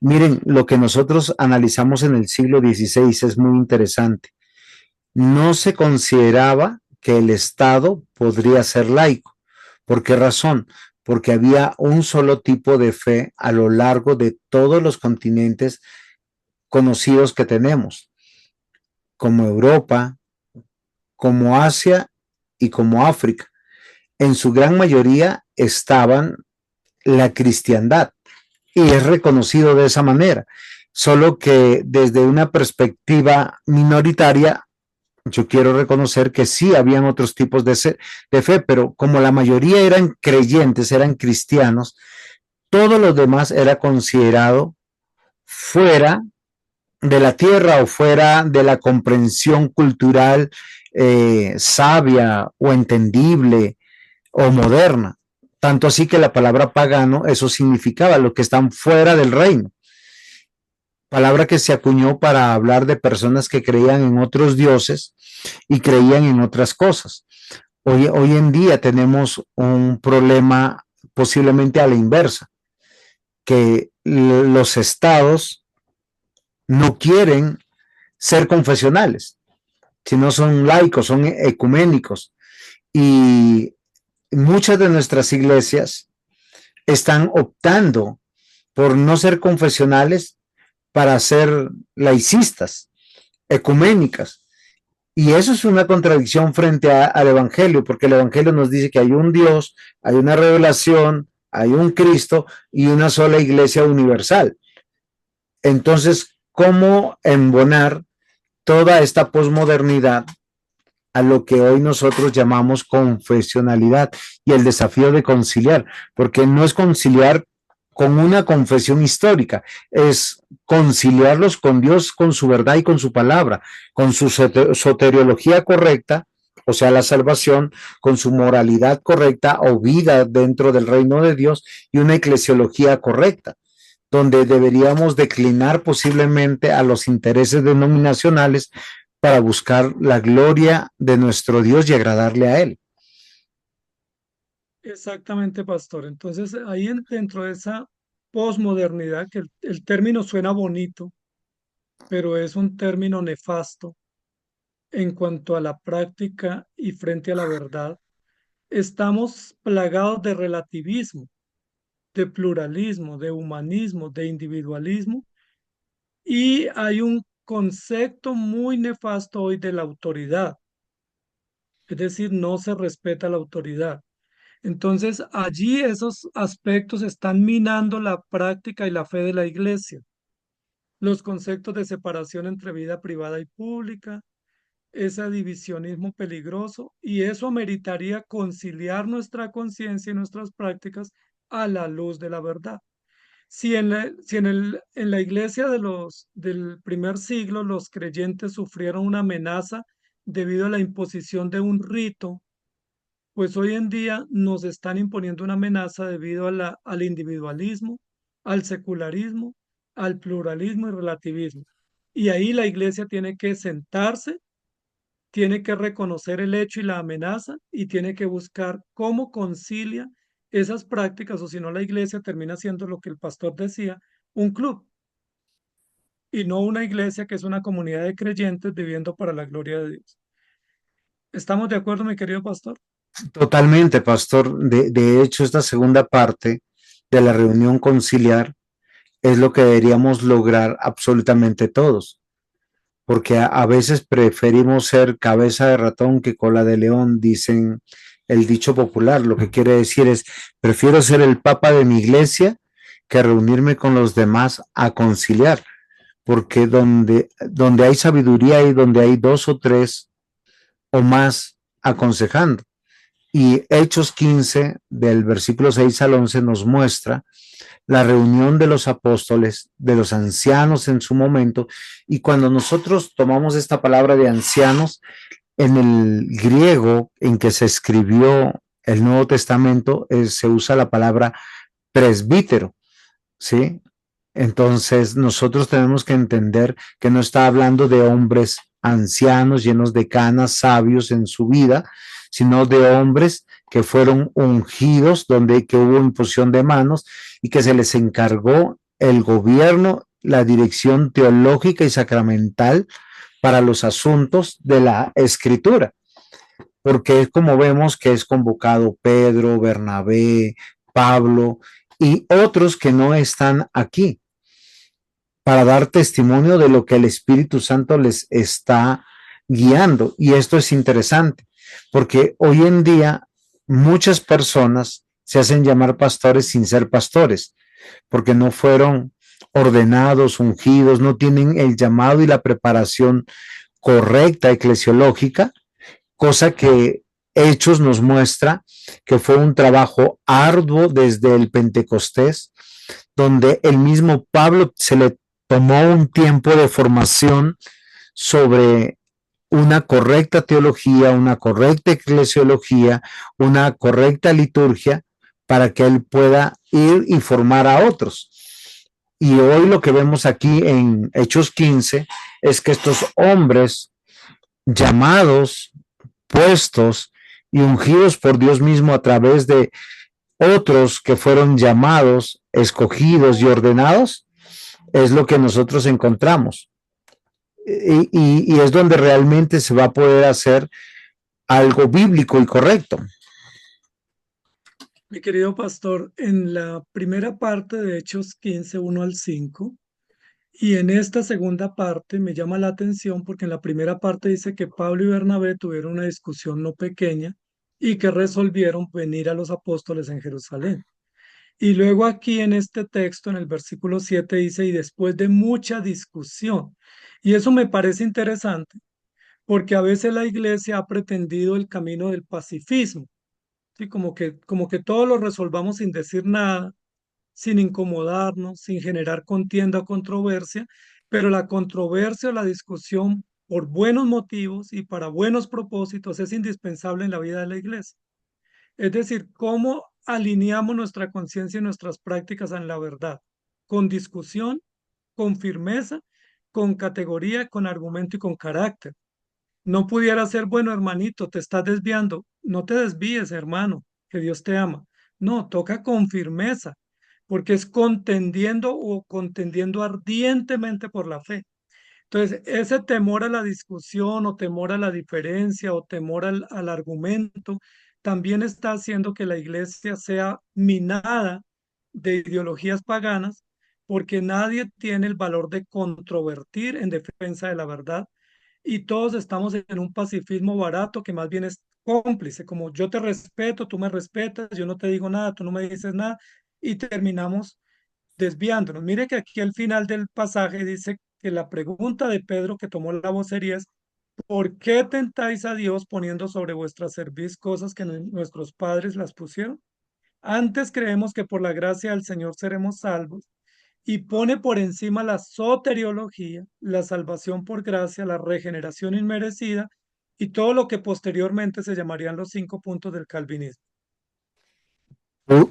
Miren, lo que nosotros analizamos en el siglo XVI es muy interesante. No se consideraba que el Estado podría ser laico. ¿Por qué razón? Porque había un solo tipo de fe a lo largo de todos los continentes conocidos que tenemos, como Europa, como Asia y como África. En su gran mayoría estaban la cristiandad y es reconocido de esa manera, solo que desde una perspectiva minoritaria yo quiero reconocer que sí habían otros tipos de fe, pero como la mayoría eran creyentes, eran cristianos, todo lo demás era considerado fuera de la tierra o fuera de la comprensión cultural sabia o entendible o moderna. Tanto así que la palabra pagano, eso significaba lo que están fuera del reino. Palabra que se acuñó para hablar de personas que creían en otros dioses y creían en otras cosas. Hoy en día tenemos un problema posiblemente a la inversa, que los estados no quieren ser confesionales, sino son laicos, son ecuménicos. Y muchas de nuestras iglesias están optando por no ser confesionales para ser laicistas, ecuménicas. Y eso es una contradicción frente al Evangelio, porque el Evangelio nos dice que hay un Dios, hay una revelación, hay un Cristo y una sola iglesia universal. Entonces, ¿cómo embonar toda esta posmodernidad a lo que hoy nosotros llamamos confesionalidad y el desafío de conciliar? Porque no es conciliar con una confesión histórica, es conciliarlos con Dios, con su verdad y con su palabra, con su soteriología correcta, o sea, la salvación, con su moralidad correcta o vida dentro del reino de Dios y una eclesiología correcta. donde deberíamos declinar posiblemente a los intereses denominacionales para buscar la gloria de nuestro Dios y agradarle a Él. Exactamente, pastor. Entonces, ahí dentro de esa posmodernidad, que el término suena bonito, pero es un término nefasto en cuanto a la práctica y frente a la verdad, estamos plagados de relativismo, de pluralismo, de humanismo, de individualismo, y hay un concepto muy nefasto hoy de la autoridad, es decir, no se respeta la autoridad. Entonces, allí esos aspectos están minando la práctica y la fe de la iglesia. Los conceptos de separación entre vida privada y pública, ese divisionismo peligroso, y eso ameritaría conciliar nuestra conciencia y nuestras prácticas a la luz de la verdad. Si en la iglesia del primer siglo los creyentes sufrieron una amenaza debido a la imposición de un rito, pues hoy en día nos están imponiendo una amenaza debido al individualismo, al secularismo, al pluralismo y relativismo. Y ahí la iglesia tiene que sentarse, tiene que reconocer el hecho y la amenaza y tiene que buscar cómo concilia esas prácticas, o si no la iglesia termina siendo lo que el pastor decía, un club y no una iglesia que es una comunidad de creyentes viviendo para la gloria de Dios. ¿Estamos de acuerdo, mi querido pastor? Totalmente, pastor. De hecho, esta segunda parte de la reunión conciliar es lo que deberíamos lograr absolutamente todos, porque a veces preferimos ser cabeza de ratón que cola de león, dicen el dicho popular. Lo que quiere decir es, prefiero ser el papa de mi iglesia que reunirme con los demás a conciliar, porque donde hay sabiduría y donde hay dos o tres o más aconsejando. Y Hechos 15, del versículo 6 al 11, nos muestra la reunión de los apóstoles, de los ancianos en su momento, y cuando nosotros tomamos esta palabra de ancianos, en el griego en que se escribió el Nuevo Testamento, se usa la palabra presbítero, ¿sí? Entonces nosotros tenemos que entender que no está hablando de hombres ancianos llenos de canas, sabios en su vida, sino de hombres que fueron ungidos, donde que hubo imposición de manos y que se les encargó el gobierno, la dirección teológica y sacramental para los asuntos de la escritura, porque es como vemos que es convocado Pedro, Bernabé, Pablo y otros que no están aquí para dar testimonio de lo que el Espíritu Santo les está guiando. Y esto es interesante, porque hoy en día muchas personas se hacen llamar pastores sin ser pastores, porque no fueron ordenados, ungidos, no tienen el llamado y la preparación correcta eclesiológica, cosa que Hechos nos muestra que fue un trabajo arduo desde el Pentecostés, donde el mismo Pablo se le tomó un tiempo de formación sobre una correcta teología, una correcta eclesiología, una correcta liturgia, para que él pueda ir y formar a otros. Y hoy lo que vemos aquí en Hechos 15 es que estos hombres llamados, puestos y ungidos por Dios mismo a través de otros que fueron llamados, escogidos y ordenados, es lo que nosotros encontramos. Y es donde realmente se va a poder hacer algo bíblico y correcto. Mi querido pastor, en la primera parte de Hechos 15, 1 al 5, y en esta segunda parte me llama la atención porque en la primera parte dice que Pablo y Bernabé tuvieron una discusión no pequeña y que resolvieron venir a los apóstoles en Jerusalén. Y luego aquí en este texto, en el versículo 7 dice, y después de mucha discusión. Y eso me parece interesante porque a veces la iglesia ha pretendido el camino del pacifismo, ¿sí? Como que todo lo resolvamos sin decir nada, sin incomodarnos, sin generar contienda o controversia, pero la controversia o la discusión por buenos motivos y para buenos propósitos es indispensable en la vida de la iglesia. Es decir, cómo alineamos nuestra conciencia y nuestras prácticas en la verdad. con discusión, con firmeza, con categoría, con argumento y con carácter. No pudiera ser, bueno, hermanito, te estás desviando. No te desvíes, hermano, que Dios te ama. No, toca con firmeza, porque es contendiendo o contendiendo ardientemente por la fe. Entonces, ese temor a la discusión o temor a la diferencia o temor al argumento también está haciendo que la iglesia sea minada de ideologías paganas porque nadie tiene el valor de controvertir en defensa de la verdad y todos estamos en un pacifismo barato que más bien es cómplice, como yo te respeto, tú me respetas, yo no te digo nada, tú no me dices nada y terminamos desviándonos. Mire que aquí al final del pasaje dice que la pregunta de Pedro que tomó la vocería es, ¿por qué tentáis a Dios poniendo sobre vuestra cerviz cosas que nuestros padres las pusieron? Antes creemos que por la gracia del Señor seremos salvos y pone por encima la soteriología, la salvación por gracia, la regeneración inmerecida y todo lo que posteriormente se llamarían los 5 puntos del calvinismo.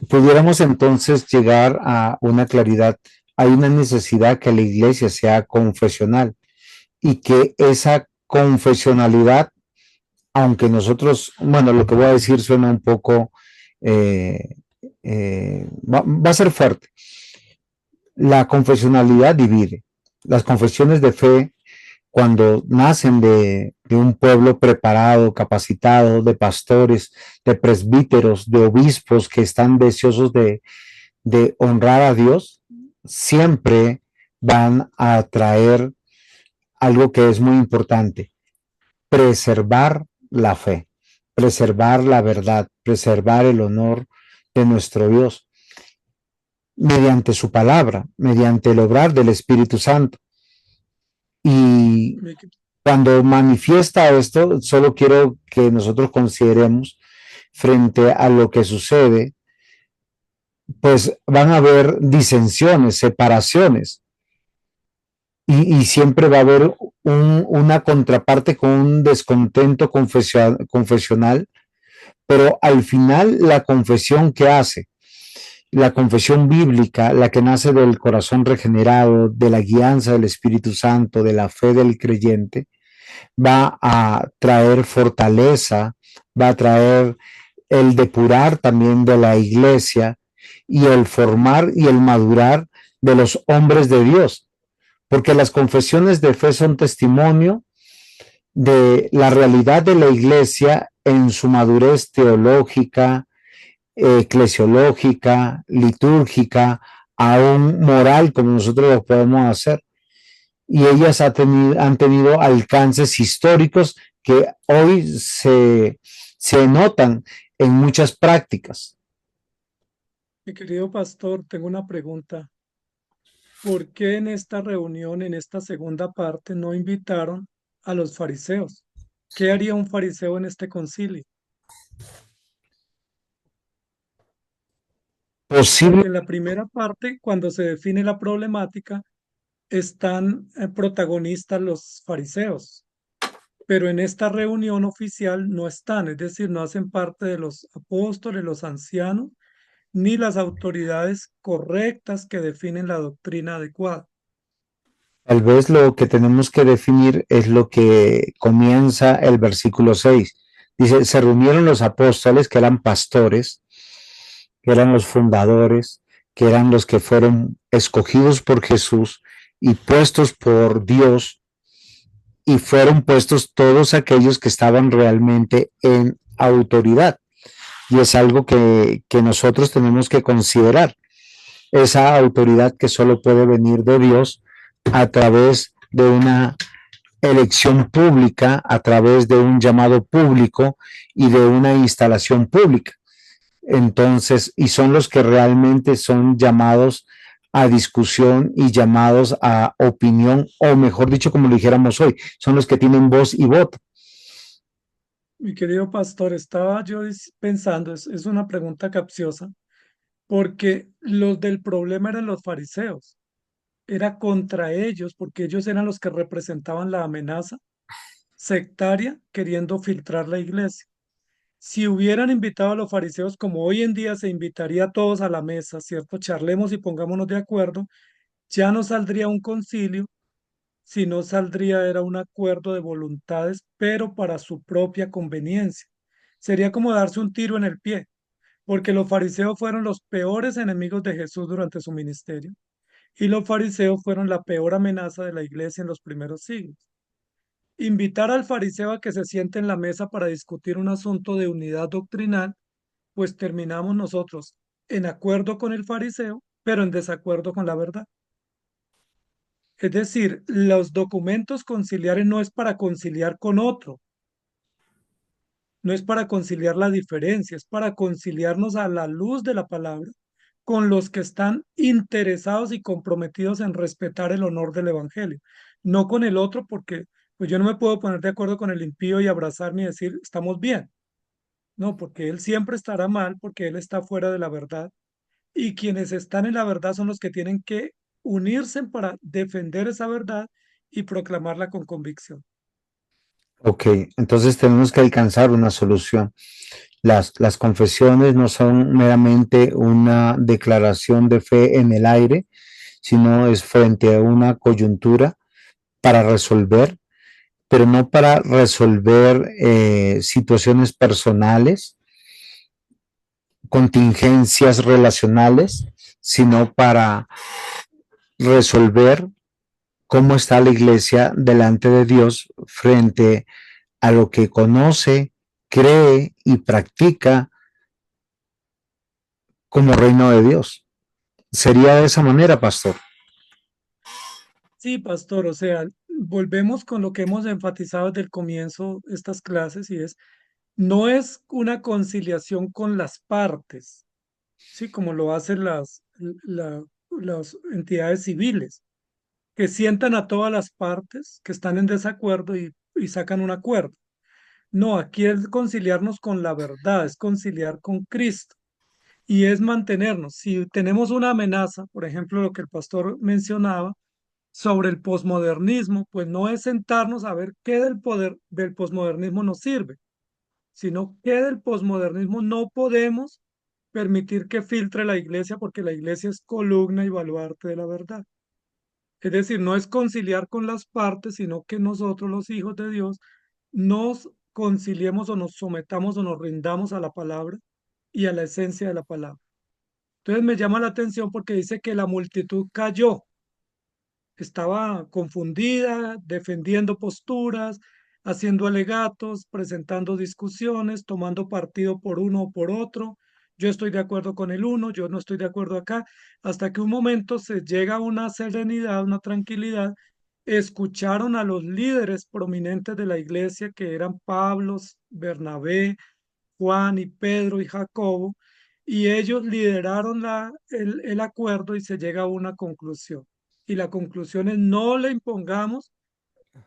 Pudiéramos entonces llegar a una claridad. Hay una necesidad que la iglesia sea confesional y que esa confesionalidad, aunque nosotros, bueno, lo que voy a decir suena un poco, eh, va a ser fuerte. La confesionalidad divide. Las confesiones de fe, cuando nacen de un pueblo preparado, capacitado, de pastores, de presbíteros, de obispos que están deseosos de honrar a Dios, siempre van a traer algo que es muy importante, preservar la fe, preservar la verdad, preservar el honor de nuestro Dios mediante su palabra, mediante el obrar del Espíritu Santo. Y cuando manifiesta esto, solo quiero que nosotros consideremos frente a lo que sucede, pues van a haber disensiones, separaciones, y siempre va a haber una contraparte con un descontento confesional, pero al final la confesión que hace, la confesión bíblica, la que nace del corazón regenerado, de la guianza del Espíritu Santo, de la fe del creyente, va a traer fortaleza, va a traer el depurar también de la iglesia y el formar y el madurar de los hombres de Dios, porque las confesiones de fe son testimonio de la realidad de la iglesia en su madurez teológica, eclesiológica, litúrgica, aún moral, como nosotros lo podemos hacer. Y ellas han tenido alcances históricos que hoy se notan en muchas prácticas. Mi querido pastor, tengo una pregunta. ¿Por qué en esta reunión, en esta segunda parte, no invitaron a los fariseos? ¿Qué haría un fariseo en este concilio? Posible. Porque en la primera parte, cuando se define la problemática, están protagonistas los fariseos, pero en esta reunión oficial no están, es decir, no hacen parte de los apóstoles, los ancianos, ni las autoridades correctas que definen la doctrina adecuada. Tal vez lo que tenemos que definir es lo que comienza el versículo 6. Dice, se reunieron los apóstoles que eran pastores, que eran los fundadores, que eran los que fueron escogidos por Jesús y puestos por Dios, y fueron puestos todos aquellos que estaban realmente en autoridad. Y es algo que nosotros tenemos que considerar, esa autoridad que solo puede venir de Dios a través de una elección pública, a través de un llamado público y de una instalación pública. Entonces, y son los que realmente son llamados a discusión y llamados a opinión, o mejor dicho, como lo dijéramos hoy, son los que tienen voz y voto. Mi querido pastor, estaba yo pensando, es una pregunta capciosa, porque los del problema eran los fariseos, era contra ellos, porque ellos eran los que representaban la amenaza sectaria queriendo filtrar la iglesia. Si hubieran invitado a los fariseos como hoy en día se invitaría a todos a la mesa, ¿cierto? Charlemos y pongámonos de acuerdo, ya no saldría un concilio, sino saldría era un acuerdo de voluntades, pero para su propia conveniencia. Sería como darse un tiro en el pie, porque los fariseos fueron los peores enemigos de Jesús durante su ministerio, y los fariseos fueron la peor amenaza de la iglesia en los primeros siglos. Invitar al fariseo a que se siente en la mesa para discutir un asunto de unidad doctrinal, pues terminamos nosotros en acuerdo con el fariseo, pero en desacuerdo con la verdad. Es decir, los documentos conciliares no es para conciliar con otro, no es para conciliar la diferencia, es para conciliarnos a la luz de la palabra con los que están interesados y comprometidos en respetar el honor del evangelio, no con el otro, porque pues yo no me puedo poner de acuerdo con el impío y abrazarme y decir estamos bien. No, porque él siempre estará mal, porque él está fuera de la verdad, y quienes están en la verdad son los que tienen que unirse para defender esa verdad y proclamarla con convicción. Ok, entonces tenemos que alcanzar una solución. Las confesiones no son meramente una declaración de fe en el aire, sino es frente a una coyuntura para resolver, pero no para resolver situaciones personales, contingencias relacionales, sino para resolver cómo está la iglesia delante de Dios frente a lo que conoce, cree y practica como reino de Dios. Sería de esa manera, pastor. Sí, pastor, o sea, volvemos con lo que hemos enfatizado desde el comienzo de estas clases y es, no es una conciliación con las partes, sí, como lo hacen las entidades civiles, que sientan a todas las partes que están en desacuerdo y sacan un acuerdo. No, aquí es conciliarnos con la verdad, es conciliar con Cristo y es mantenernos. Si tenemos una amenaza, por ejemplo, lo que el pastor mencionaba sobre el posmodernismo, pues no es sentarnos a ver qué del poder del posmodernismo nos sirve, sino qué del posmodernismo no podemos permitir que filtre la iglesia porque la iglesia es columna y baluarte de la verdad. Es decir, no es conciliar con las partes, sino que nosotros, los hijos de Dios, nos conciliemos o nos sometamos o nos rindamos a la palabra y a la esencia de la palabra. Entonces me llama la atención porque dice que la multitud cayó, estaba confundida, defendiendo posturas, haciendo alegatos, presentando discusiones, tomando partido por uno o por otro. Yo estoy de acuerdo con el uno, yo no estoy de acuerdo acá, hasta que un momento se llega a una serenidad, una tranquilidad. Escucharon a los líderes prominentes de la iglesia, que eran Pablo, Bernabé, Juan y Pedro y Jacobo, y ellos lideraron el acuerdo y se llega a una conclusión. Y la conclusión es no le impongamos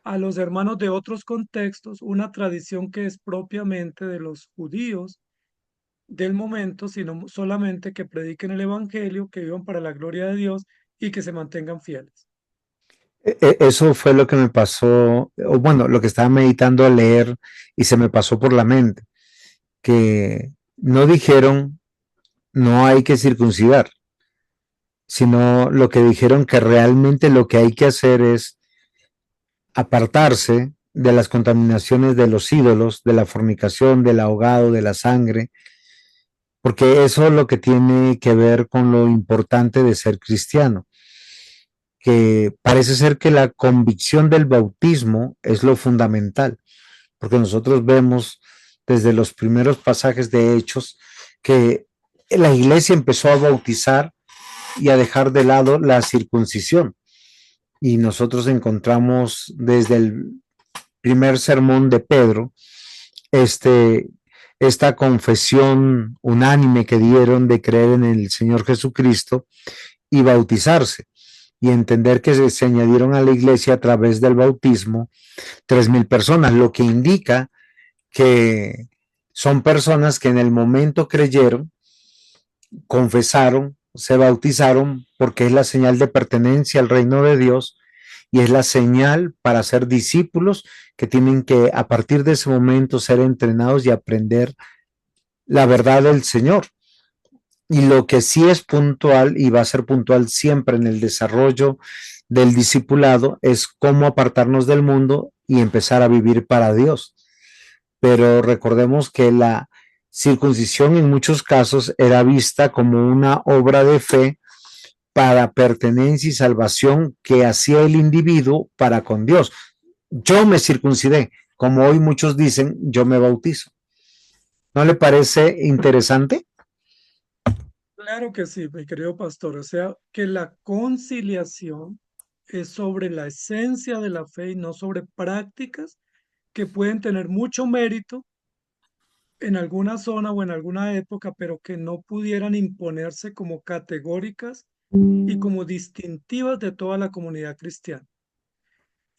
a los hermanos de otros contextos una tradición que es propiamente de los judíos del momento, sino solamente que prediquen el evangelio, que vivan para la gloria de Dios y que se mantengan fieles. Eso fue lo que me pasó, o bueno, lo que estaba meditando al leer y se me pasó por la mente, que no dijeron no hay que circuncidar, sino lo que dijeron que realmente lo que hay que hacer es apartarse de las contaminaciones de los ídolos, de la fornicación, del ahogado, de la sangre, porque eso es lo que tiene que ver con lo importante de ser cristiano, que parece ser que la convicción del bautismo es lo fundamental, porque nosotros vemos desde los primeros pasajes de Hechos que la iglesia empezó a bautizar y a dejar de lado la circuncisión. Y nosotros encontramos desde el primer sermón de Pedro este, esta confesión unánime que dieron de creer en el Señor Jesucristo y bautizarse y entender que se añadieron a la iglesia a través del bautismo 3,000 personas, lo que indica que son personas que en el momento creyeron, confesaron, se bautizaron porque es la señal de pertenencia al reino de Dios y es la señal para ser discípulos que tienen que a partir de ese momento ser entrenados y aprender la verdad del Señor. Y lo que sí es puntual y va a ser puntual siempre en el desarrollo del discipulado es cómo apartarnos del mundo y empezar a vivir para Dios. Pero recordemos que la circuncisión en muchos casos era vista como una obra de fe para pertenencia y salvación que hacía el individuo para con Dios. Yo me circuncidé, como hoy muchos dicen, yo me bautizo. ¿No le parece interesante? Claro que sí, mi querido pastor. O sea, que la conciliación es sobre la esencia de la fe y no sobre prácticas que pueden tener mucho mérito en alguna zona o en alguna época, pero que no pudieran imponerse como categóricas y como distintivas de toda la comunidad cristiana.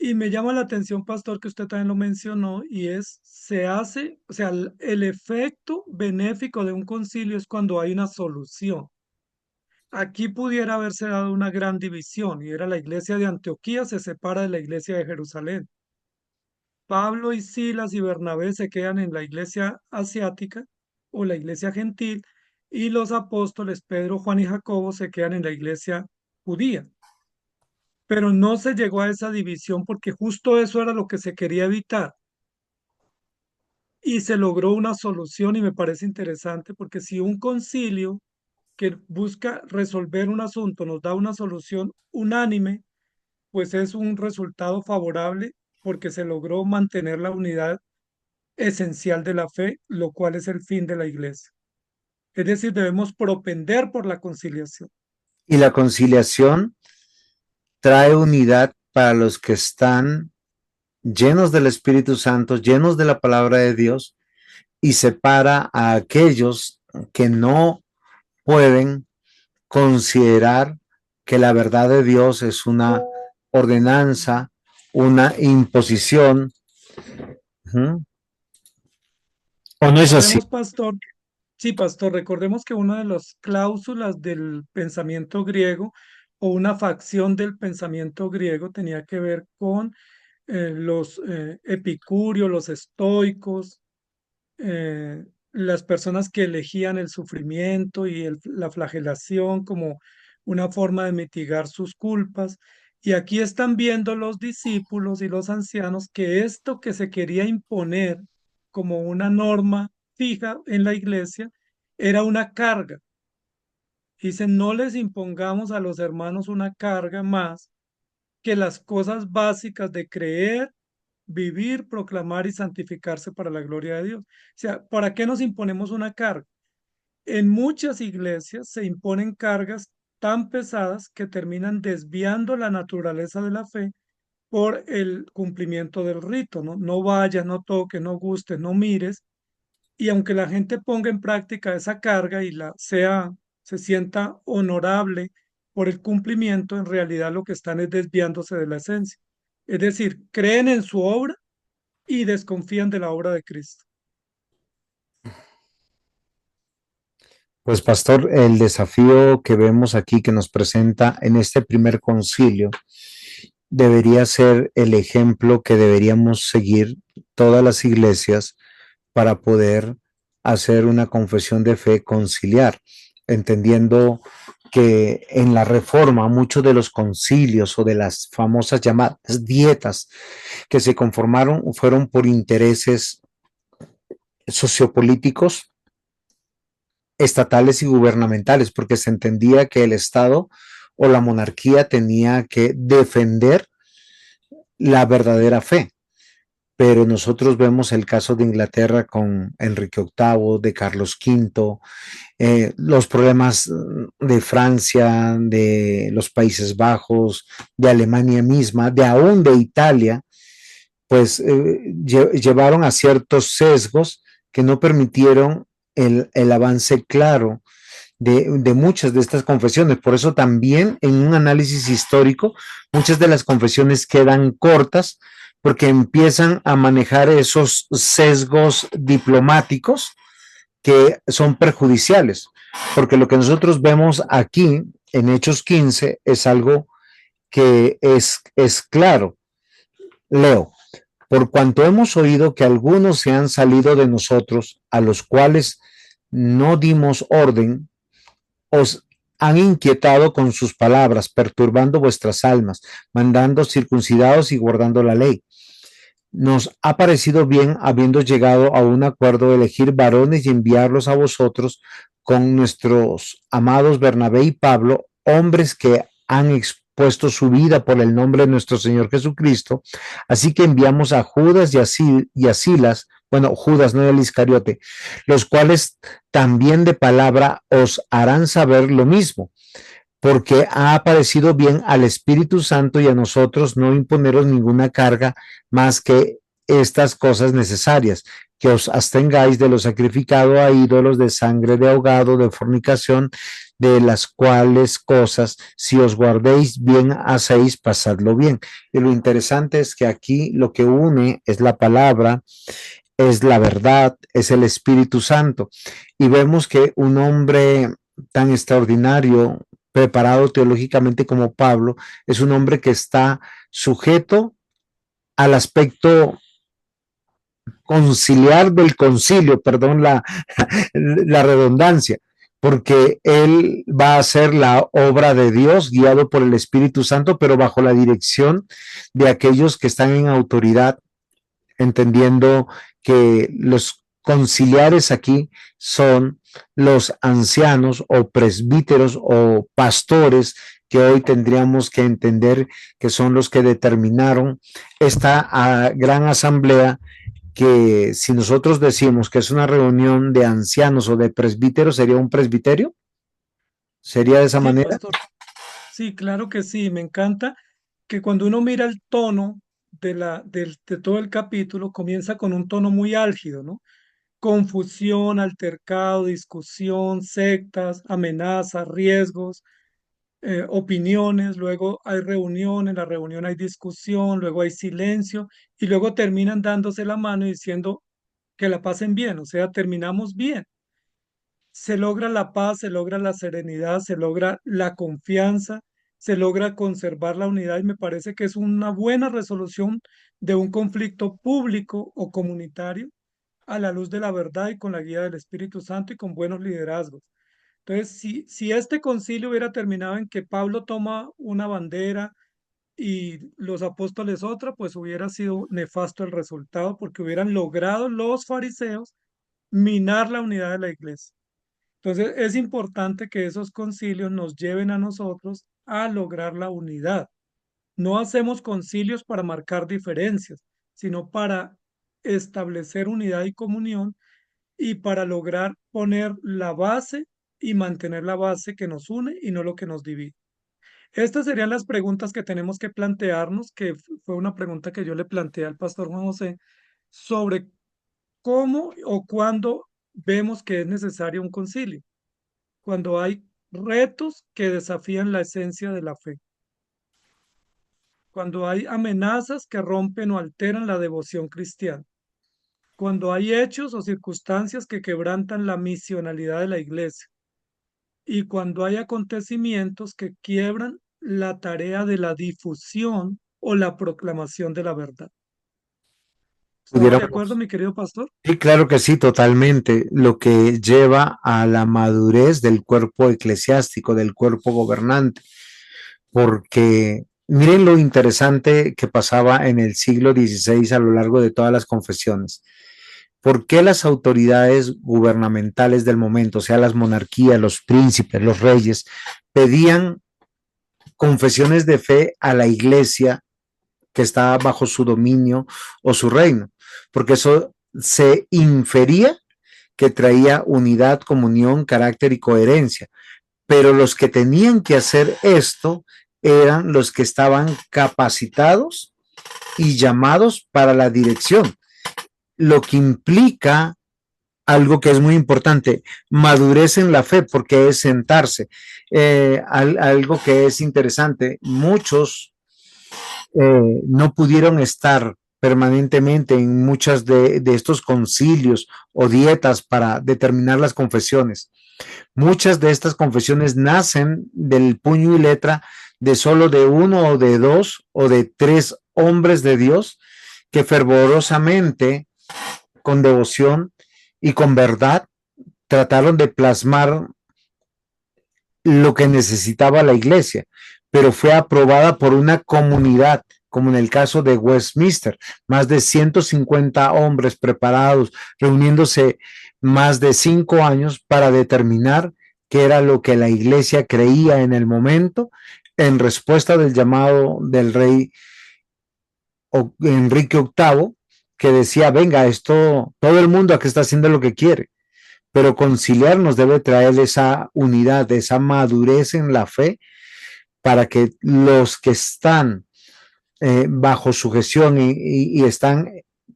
Y me llama la atención, pastor, que usted también lo mencionó, y es, se hace, o sea, el efecto benéfico de un concilio es cuando hay una solución. Aquí pudiera haberse dado una gran división, y era la iglesia de Antioquía se separa de la iglesia de Jerusalén. Pablo y Silas y Bernabé se quedan en la iglesia asiática o la iglesia gentil, y los apóstoles Pedro, Juan y Jacobo se quedan en la iglesia judía. Pero no se llegó a esa división porque justo eso era lo que se quería evitar. Y se logró una solución y me parece interesante porque si un concilio que busca resolver un asunto nos da una solución unánime, pues es un resultado favorable porque se logró mantener la unidad esencial de la fe, lo cual es el fin de la iglesia. Es decir, debemos propender por la conciliación. Y la conciliación trae unidad para los que están llenos del Espíritu Santo, llenos de la palabra de Dios, y separa a aquellos que no pueden considerar que la verdad de Dios es una ordenanza, una imposición. ¿Uh? ¿O no es así? Recordemos, pastor, sí, pastor, recordemos que una de las cláusulas del pensamiento griego o una facción del pensamiento griego tenía que ver con los epicúreos, los estoicos, las personas que elegían el sufrimiento y la flagelación como una forma de mitigar sus culpas. Y aquí están viendo los discípulos y los ancianos que esto que se quería imponer como una norma fija en la iglesia era una carga. Dicen, no les impongamos a los hermanos una carga más que las cosas básicas de creer, vivir, proclamar y santificarse para la gloria de Dios. O sea, ¿para qué nos imponemos una carga? En muchas iglesias se imponen cargas tan pesadas que terminan desviando la naturaleza de la fe por el cumplimiento del rito, ¿no? No vayas, no toques, no gustes, no mires. Y aunque la gente ponga en práctica esa carga y se sienta honorable por el cumplimiento, en realidad lo que están es desviándose de la esencia. Es decir, creen en su obra y desconfían de la obra de Cristo. Pues pastor, el desafío que vemos aquí que nos presenta en este primer concilio debería ser el ejemplo que deberíamos seguir todas las iglesias para poder hacer una confesión de fe conciliar, entendiendo que en la reforma muchos de los concilios o de las famosas llamadas dietas que se conformaron fueron por intereses sociopolíticos, estatales y gubernamentales, porque se entendía que el Estado o la monarquía tenía que defender la verdadera fe. Pero nosotros vemos el caso de Inglaterra con Enrique VIII, de Carlos V, los problemas de Francia, de los Países Bajos, de Alemania misma, de aún de Italia, pues llevaron a ciertos sesgos que no permitieron el avance claro de muchas de estas confesiones. Por eso también en un análisis histórico, muchas de las confesiones quedan cortas porque empiezan a manejar esos sesgos diplomáticos que son perjudiciales, porque lo que nosotros vemos aquí en Hechos 15 es algo que es claro. Leo, por cuanto hemos oído que algunos se han salido de nosotros, a los cuales no dimos orden, os han inquietado con sus palabras, perturbando vuestras almas, mandando circuncidados y guardando la ley. Nos ha parecido bien, habiendo llegado a un acuerdo, elegir varones y enviarlos a vosotros con nuestros amados Bernabé y Pablo, hombres que han expuesto su vida por el nombre de nuestro Señor Jesucristo. Así que enviamos a Judas y a Silas, bueno, Judas, no el Iscariote, los cuales también de palabra os harán saber lo mismo, porque ha parecido bien al Espíritu Santo y a nosotros no imponeros ninguna carga más que estas cosas necesarias, que os abstengáis de lo sacrificado a ídolos, de sangre de ahogado, de fornicación, de las cuales cosas, si os guardéis bien hacéis, pasadlo bien. Y lo interesante es que aquí lo que une es la palabra, es la verdad, es el Espíritu Santo. Y vemos que un hombre tan extraordinario, preparado teológicamente como Pablo, es un hombre que está sujeto al aspecto conciliar del concilio, perdón la redundancia, porque él va a hacer la obra de Dios guiado por el Espíritu Santo, pero bajo la dirección de aquellos que están en autoridad, entendiendo que los conciliares aquí son los ancianos o presbíteros o pastores que hoy tendríamos que entender que son los que determinaron esta gran asamblea, que si nosotros decimos que es una reunión de ancianos o de presbíteros, ¿sería un presbiterio? ¿Sería de esa Sí, manera? pastor. Sí, claro que sí. Me encanta que cuando uno mira el tono de todo el capítulo, comienza con un tono muy álgido, ¿no? Confusión, altercado, discusión, sectas, amenazas, riesgos, opiniones, luego hay reunión, en la reunión hay discusión, luego hay silencio y luego terminan dándose la mano y diciendo que la pasen bien, o sea, terminamos bien. Se logra la paz, se logra la serenidad, se logra la confianza, se logra conservar la unidad y me parece que es una buena resolución de un conflicto público o comunitario a la luz de la verdad y con la guía del Espíritu Santo y con buenos liderazgos. Entonces, si este concilio hubiera terminado en que Pablo toma una bandera y los apóstoles otra, pues hubiera sido nefasto el resultado porque hubieran logrado los fariseos minar la unidad de la iglesia. Entonces, es importante que esos concilios nos lleven a nosotros a lograr la unidad. No hacemos concilios para marcar diferencias, sino para establecer unidad y comunión y para lograr poner la base y mantener la base que nos une y no lo que nos divide. Estas serían las preguntas que tenemos que plantearnos, que fue una pregunta que yo le planteé al pastor Juan José sobre cómo o cuándo vemos que es necesario un concilio, cuando hay retos que desafían la esencia de la fe, cuando hay amenazas que rompen o alteran la devoción cristiana, cuando hay hechos o circunstancias que quebrantan la misionalidad de la iglesia y cuando hay acontecimientos que quiebran la tarea de la difusión o la proclamación de la verdad. ¿Estamos de acuerdo, Pudiéramos. mi querido pastor? Sí, claro que sí, totalmente. Lo que lleva a la madurez del cuerpo eclesiástico, del cuerpo gobernante, porque miren lo interesante que pasaba en el siglo XVI a lo largo de todas las confesiones. ¿Por qué las autoridades gubernamentales del momento, o sea, las monarquías, los príncipes, los reyes, pedían confesiones de fe a la iglesia que estaba bajo su dominio o su reino? Porque eso se infería que traía unidad, comunión, carácter y coherencia. Pero los que tenían que hacer esto eran los que estaban capacitados y llamados para la dirección, lo que implica algo que es muy importante, madurez en la fe, porque es sentarse. Algo que es interesante, muchos no pudieron estar permanentemente en muchas de estos concilios o dietas para determinar las confesiones. Muchas de estas confesiones nacen del puño y letra de solo de uno o de dos o de tres hombres de Dios que fervorosamente, con devoción y con verdad, trataron de plasmar lo que necesitaba la iglesia, pero fue aprobada por una comunidad, como en el caso de Westminster, más de 150 hombres preparados, reuniéndose más de 5 años para determinar qué era lo que la iglesia creía en el momento, en respuesta del llamado del rey Enrique VIII, que decía, venga, esto, todo el mundo aquí está haciendo lo que quiere, pero conciliar nos debe traer esa unidad, esa madurez en la fe para que los que están bajo sujeción y están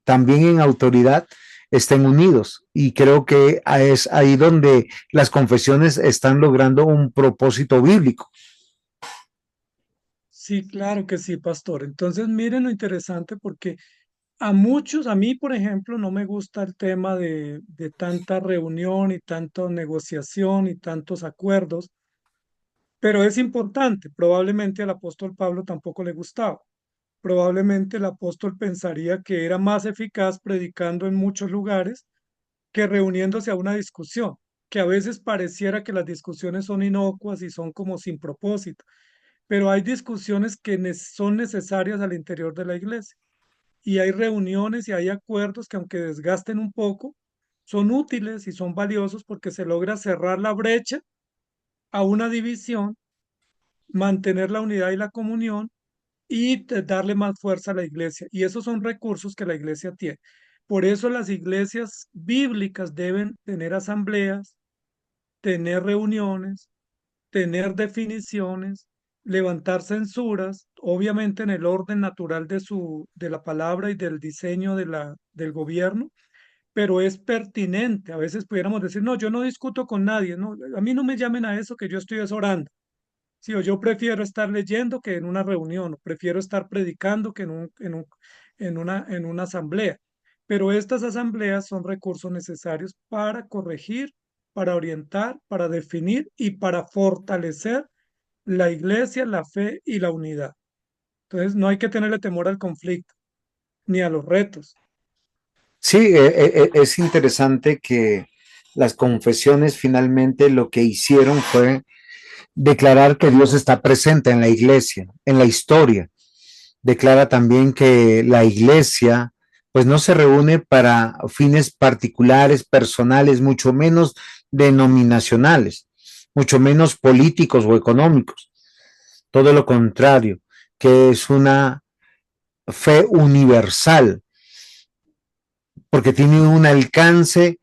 también en autoridad estén unidos. Y creo que es ahí donde las confesiones están logrando un propósito bíblico. Sí, claro que sí, pastor. Entonces, miren lo interesante porque a muchos, a mí, por ejemplo, no me gusta el tema de tanta reunión y tanta negociación y tantos acuerdos, pero es importante. Probablemente al apóstol Pablo tampoco le gustaba. Probablemente el apóstol pensaría que era más eficaz predicando en muchos lugares que reuniéndose a una discusión, que a veces pareciera que las discusiones son inocuas y son como sin propósito, pero hay discusiones que son necesarias al interior de la iglesia y hay reuniones y hay acuerdos que aunque desgasten un poco, son útiles y son valiosos porque se logra cerrar la brecha a una división, mantener la unidad y la comunión y darle más fuerza a la iglesia. Y esos son recursos que la iglesia tiene. Por eso las iglesias bíblicas deben tener asambleas, tener reuniones, tener definiciones, levantar censuras, obviamente en el orden natural de la palabra y del diseño del gobierno, pero es pertinente. A veces pudiéramos decir, no, yo no discuto con nadie, no, a mí no me llamen a eso que yo estoy orando. Sí, o yo prefiero estar leyendo que en una reunión, o prefiero estar predicando que en una asamblea. Pero estas asambleas son recursos necesarios para corregir, para orientar, para definir y para fortalecer la iglesia, la fe y la unidad. Entonces, no hay que tenerle temor al conflicto ni a los retos. Sí, es interesante que las confesiones finalmente lo que hicieron fue declarar que Dios está presente en la iglesia, en la historia. Declara también que la iglesia pues no se reúne para fines particulares, personales, mucho menos denominacionales, mucho menos políticos o económicos. Todo lo contrario, que es una fe universal, porque tiene un alcance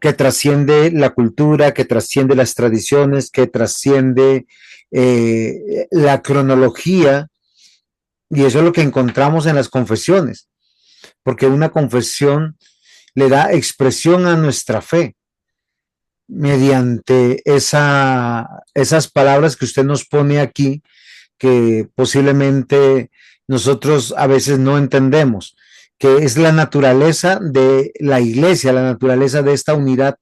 que trasciende la cultura, que trasciende las tradiciones, que trasciende la cronología, y eso es lo que encontramos en las confesiones, porque una confesión le da expresión a nuestra fe mediante esas palabras que usted nos pone aquí, que posiblemente nosotros a veces no entendemos, que es la naturaleza de la iglesia, la naturaleza de esta unidad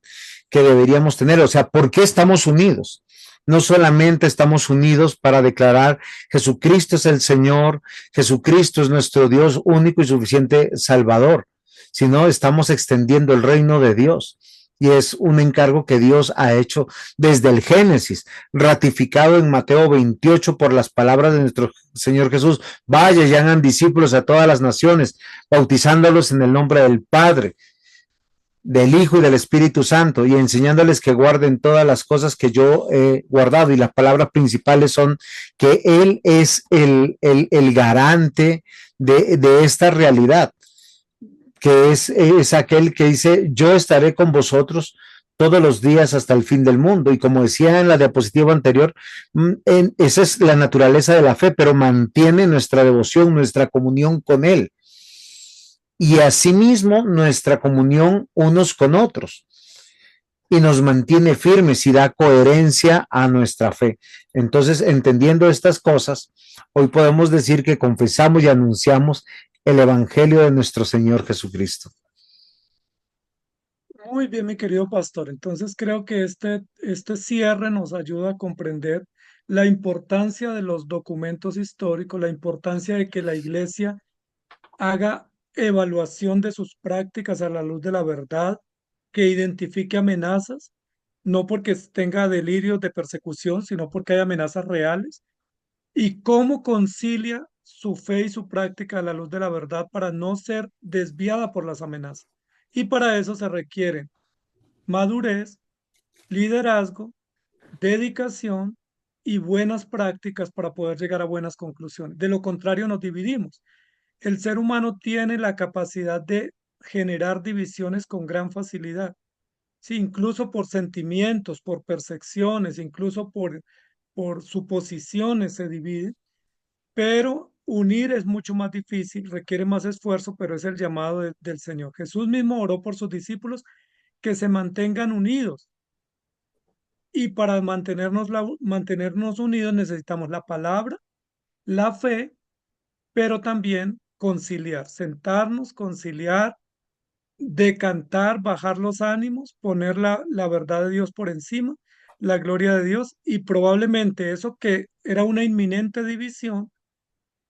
que deberíamos tener. O sea, ¿por qué estamos unidos? No solamente estamos unidos para declarar Jesucristo es el Señor, Jesucristo es nuestro Dios único y suficiente Salvador, sino estamos extendiendo el reino de Dios. Y es un encargo que Dios ha hecho desde el Génesis, ratificado en Mateo 28 por las palabras de nuestro Señor Jesús. Vaya y hagan discípulos a todas las naciones, bautizándolos en el nombre del Padre, del Hijo y del Espíritu Santo, y enseñándoles que guarden todas las cosas que yo he guardado. Y las palabras principales son que Él es el garante de esta realidad, que es aquel que dice, yo estaré con vosotros todos los días hasta el fin del mundo. Y como decía en la diapositiva anterior, esa es la naturaleza de la fe, pero mantiene nuestra devoción, nuestra comunión con Él. Y asimismo nuestra comunión unos con otros. Y nos mantiene firmes y da coherencia a nuestra fe. Entonces, entendiendo estas cosas, hoy podemos decir que confesamos y anunciamos el Evangelio de nuestro Señor Jesucristo. Muy bien, mi querido pastor. Entonces creo que este cierre nos ayuda a comprender la importancia de los documentos históricos, la importancia de que la iglesia haga evaluación de sus prácticas a la luz de la verdad, que identifique amenazas, no porque tenga delirios de persecución, sino porque hay amenazas reales, y cómo concilia su fe y su práctica a la luz de la verdad para no ser desviada por las amenazas. Y para eso se requieren madurez, liderazgo, dedicación y buenas prácticas para poder llegar a buenas conclusiones. De lo contrario, nos dividimos. El ser humano tiene la capacidad de generar divisiones con gran facilidad. Sí, incluso por sentimientos, por percepciones, incluso por suposiciones se divide, pero unir es mucho más difícil, requiere más esfuerzo, pero es el llamado del Señor. Jesús mismo oró por sus discípulos que se mantengan unidos. Y para mantenernos unidos necesitamos la palabra, la fe, pero también conciliar, sentarnos, conciliar, decantar, bajar los ánimos, poner la verdad de Dios por encima, la gloria de Dios, y probablemente eso que era una inminente división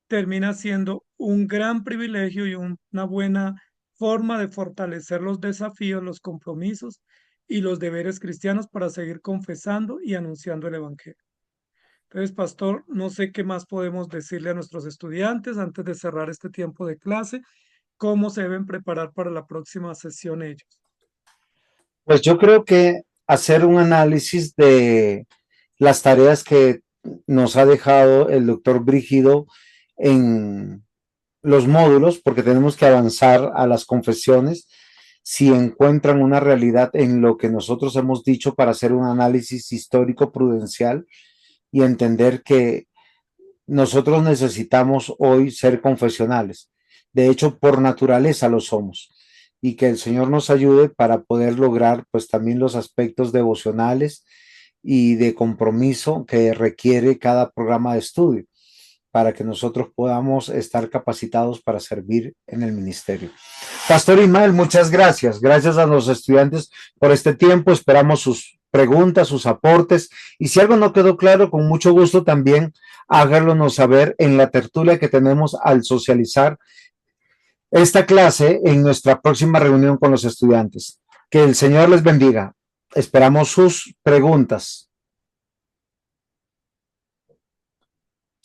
termina siendo un gran privilegio y una buena forma de fortalecer los desafíos, los compromisos y los deberes cristianos para seguir confesando y anunciando el Evangelio. Entonces, pastor, no sé qué más podemos decirle a nuestros estudiantes antes de cerrar este tiempo de clase, cómo se deben preparar para la próxima sesión ellos. Pues yo creo que hacer un análisis de las tareas que nos ha dejado el doctor Brígido en los módulos, porque tenemos que avanzar a las confesiones, si encuentran una realidad en lo que nosotros hemos dicho para hacer un análisis histórico prudencial y entender que nosotros necesitamos hoy ser confesionales. De hecho, por naturaleza lo somos. Y que el Señor nos ayude para poder lograr pues también los aspectos devocionales y de compromiso que requiere cada programa de estudio para que nosotros podamos estar capacitados para servir en el ministerio. Pastor Ismael, muchas gracias. Gracias a los estudiantes por este tiempo. Esperamos sus preguntas, sus aportes. Y si algo no quedó claro, con mucho gusto también háganos saber en la tertulia que tenemos al socializar esta clase en nuestra próxima reunión con los estudiantes. Que el Señor les bendiga. Esperamos sus preguntas.